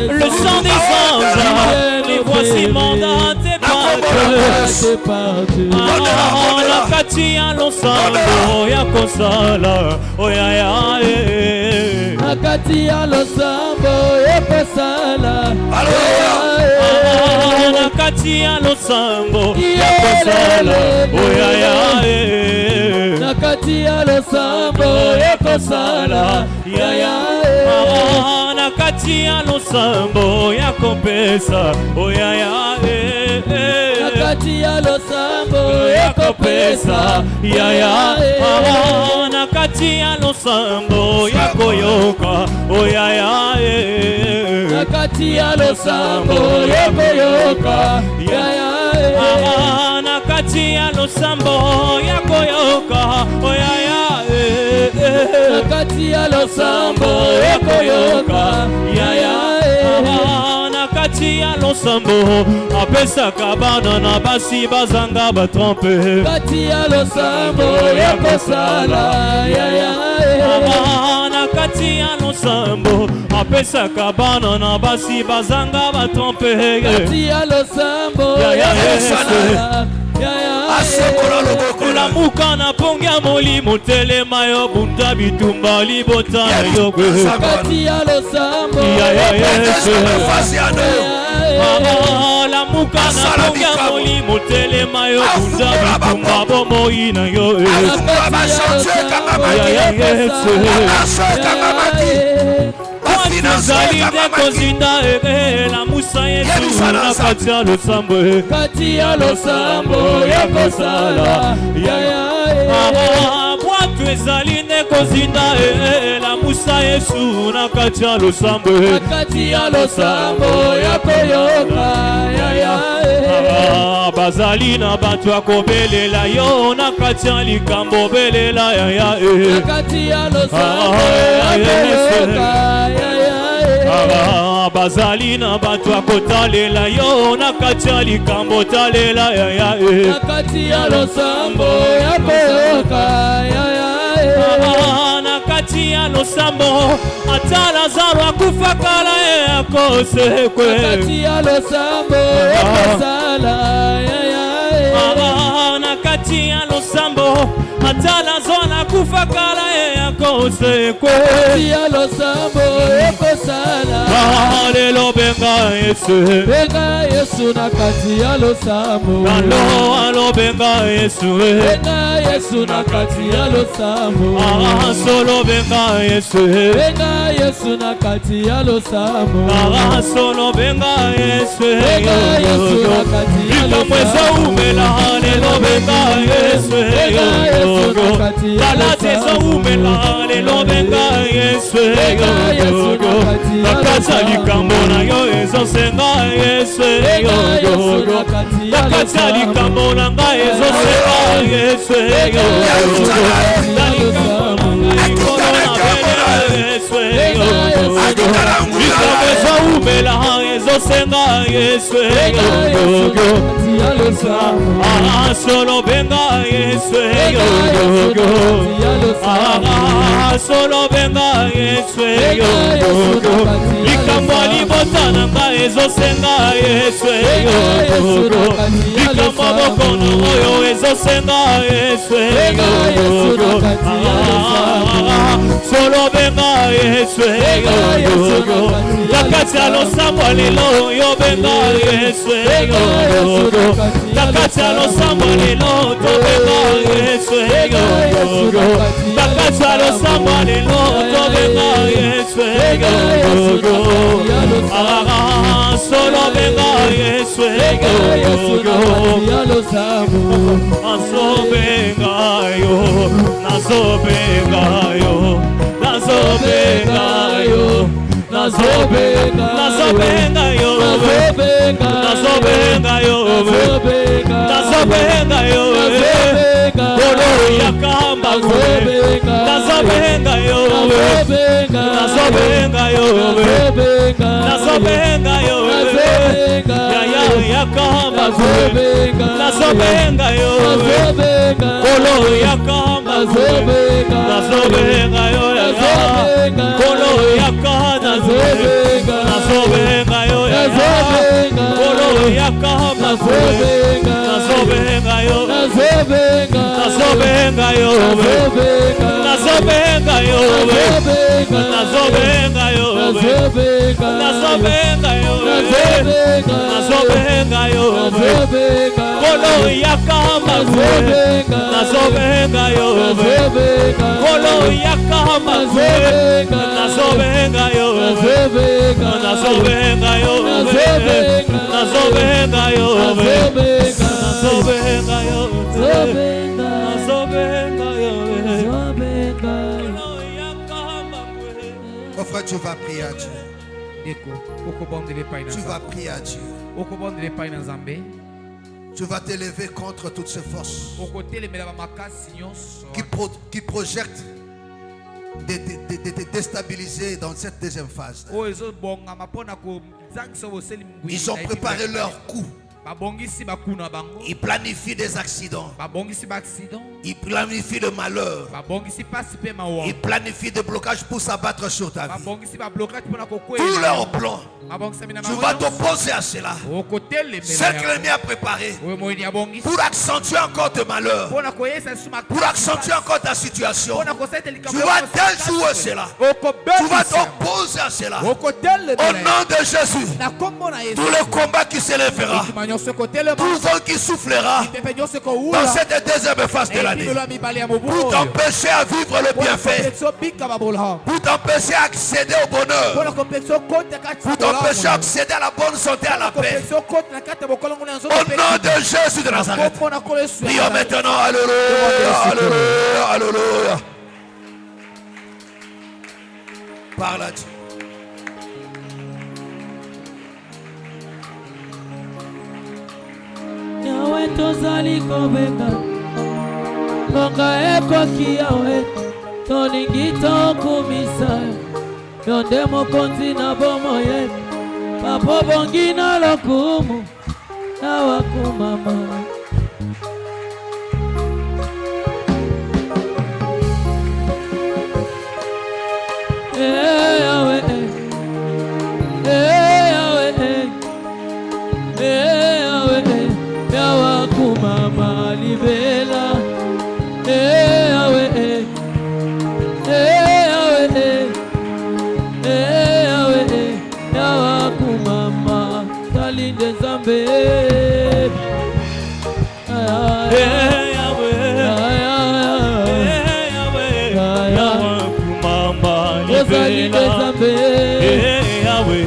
Le sang des anges, les voici mandatés par Dieu. Nakati ya losambo ya kosala, oya ya nakati ya losambo ya kosala, nakati ya losambo ya kosala, oya ya nakati ya losambo ya kosala, ya nakati ya losambo ya kopesa, oya ya nakati ya losambo ya kopesa, ya nakati ya losambo ya koyoka, oya ya nakati ya losambo ya koyoka, ya nakati ya losambo ya koyoka, oya ya nakati ya losambo ya koyoka, ya nakati ya losambo apesaka bana na basi bazanga batrompe, nakati ya losambo ya kosala, nakati ya losambo apesaka bana na basi bazanga batrompe, nakati ya losambo ya kosala, lamuka na pongia molimo telema yo bunda bitumba libota na yo kwe, nakati ya losambo lamuka na pongia molimo telema yo bunda bitumba bomoi na yo, nazali nde kozinda la musa yesu na kati ya losambo, kati ya losambo ya kosala, bwatu ezali nde kozinda la musa yesu na kati ya losambo, kati ya losambo ya koyoka, bazali na bato ya kobelela yo na kati ya likambo belela kati ya losambo ya koyoka, bazali na bato ya kotalela yo na kati ya likambo talela kati ya losambo ya koyoka, na kati ya losambo ata Lazaro akufa kala akosekwe, kati ya losambo ya kosala, na kati ya losambo ata Lazaro akufa kala akosekwe, kati ya losambo ya kosala, lelo benga Yesu, benga Yesu na kati ya losambo, alo benga Yesu, benga Yesu na kati ya losambo, solo benga Yesu, benga Yesu na kati ya losambo, solo benga Yesu, benga Yesu na kati ya likamweza umela lelo benga Yesu, benga Yesu na kati ya losambo, umela lelo benga Yesu, nakati likambo na yo ezosenga Yesu, nakati likambo na ngai ezosenga Yesu, likamweza umela ezosenga Yesu, solo benga Yesu, solo benga Yesu, likambo libota na ngai ezosenga Yesu, likambo bokono oyo ezosenga Yesu, solo benga Yesu, nakati ya losambo lelo yo benga Yesu, nakati ya losambo lelo to benga Yesu, nakati ya losambo lelo to benga Yesu, solo benga Yesu, nazobenga yo, nazobenga yo, nazobenga yo, nazobenga yo, nazobenga yo, nazobenga yo, kolo yakamba nazobenga yo, nazobenga yo, nazobenga yo, yaya yakamba nazobenga yo, kolo yakamba nazobenga yo, kolo yakamba nazobenga yo, kolo yakamba nazobenga yo, nazobenga yo, nazobenga yo, nazobenga yo, nazobenga yo, nazobenga yo, kolo yakamba nazobenga yo, kolo yakamba nazobenga yo, nazobenga yo, nazobenga yo, nazobenga yo, Mon frère, tu vas prier à Dieu. Tu vas prier à Dieu. Tu vas t'élever contre toutes ces forces qui projettent de déstabiliser dans cette deuxième phase. Ils ont préparé leur coup. Ils planifient des accidents. Ils planifient le malheur. Ils planifient des blocages pour s'abattre sur ta vie. Tout leur plan. Tu vas t'opposer à cela. Ce que l'ennemi a préparé pour accentuer encore tes malheurs, pour accentuer encore ta situation. Tu vas déjouer cela. Tu vas t'opposer à cela. Au nom de Jésus, tout le combat qui s'élèvera, tout vent qui soufflera dans cette deuxième phase de l'année, pour t'empêcher à vivre le bienfait, pour t'empêcher à accéder au bonheur, pour t'empêcher à accéder à la bonne santé, à la paix. Au nom de Jésus de Nazareth, prions maintenant. Alléluia, alléluia, alléluia. Parle à Dieu. Yawe tozali kobenga Konga ekoki yawe Tolingi tokumisa Yonde mokonzi na bomoye Papo bongi na lokumu Yawa kumama Yawe Yawa kumama libela Yawe Yawa kumama Talinde Zambe Yawe kumama libela Zambe Yawe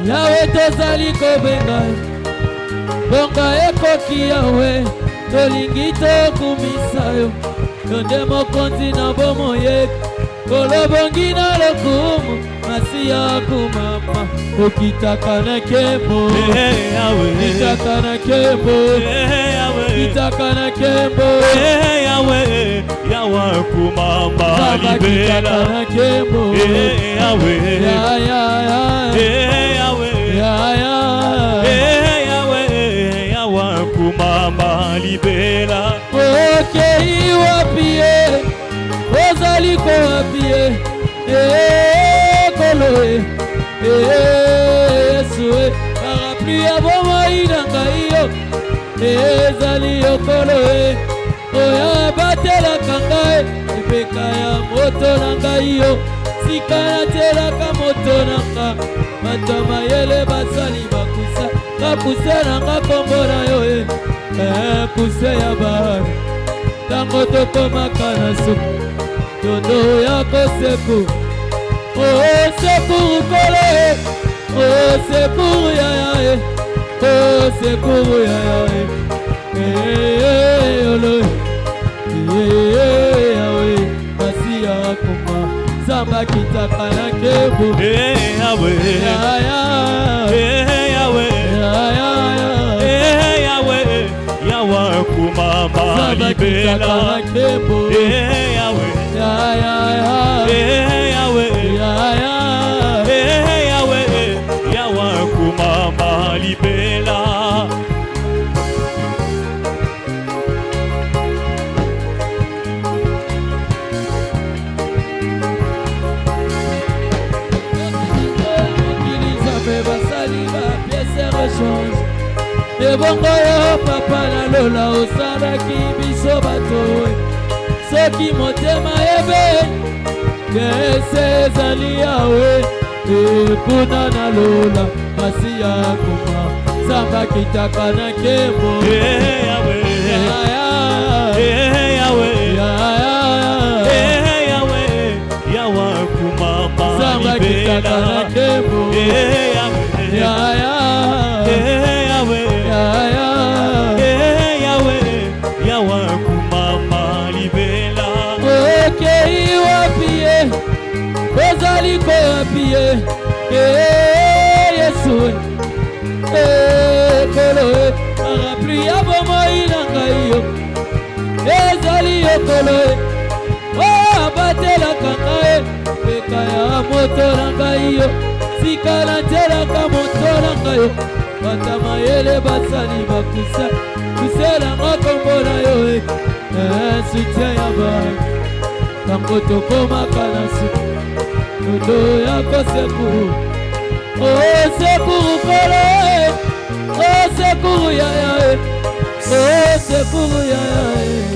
Yawe tozali kobenga Bonga ekoki yawe Tolingi tokumisa yo Yonde mokonzi na bomoye Kolobongi na lokumu Masiya kumama Okitaka na kembo Okitaka na kembo Okitaka na kembo Yawe kumama libela Yawe kumama libela Okei wapie Ozali ko wapie Koloe Yesue Parapluie ya bomoi na ngai yo Ezali yo koloe Oya batelaka ngai Epeka ya moto na ngai yo Sika natelaka moto na nga Bato mayele basali bakusa Kapuse na nga kombo na yo Puse ya bahari Tango tokomaka na suku Tondo ya koseku Sekuru kole Sekuru ya ya Sekuru ya ya kololo Yahweh Masia kuma Zamba kitaka na kebo Yahweh Yahweh Yahweh Yahweh kumama libela Yahweh Yahweh Yahweh kumama libela Et bon papa na lola osalaki biso bato soki motema ebe kese ezali yawe epuna na lola masi ya koma zamba kitaka na nkembo Yawa kumama zamba kitaka na nkembo Yawa kumama libela okei wapie ozali koapie Yesu kolo arapli ya bomoi na ngai yo ezali yokolo abatelaka ngai peka ya moto na ngai yo sika natelaka moto na ngai yo bata mayele basali bakusa kuselanga kombo na yo soutien ya bai tango tokomaka na suku lolo ya kosekuru sekuru kolo sekuru yaya sekuru yaya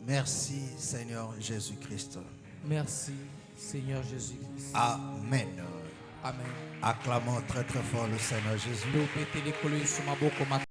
Merci Seigneur Jésus-Christ. Merci Seigneur Jésus-Christ. Amen. Amen. Acclamons très très fort le Seigneur Jésus.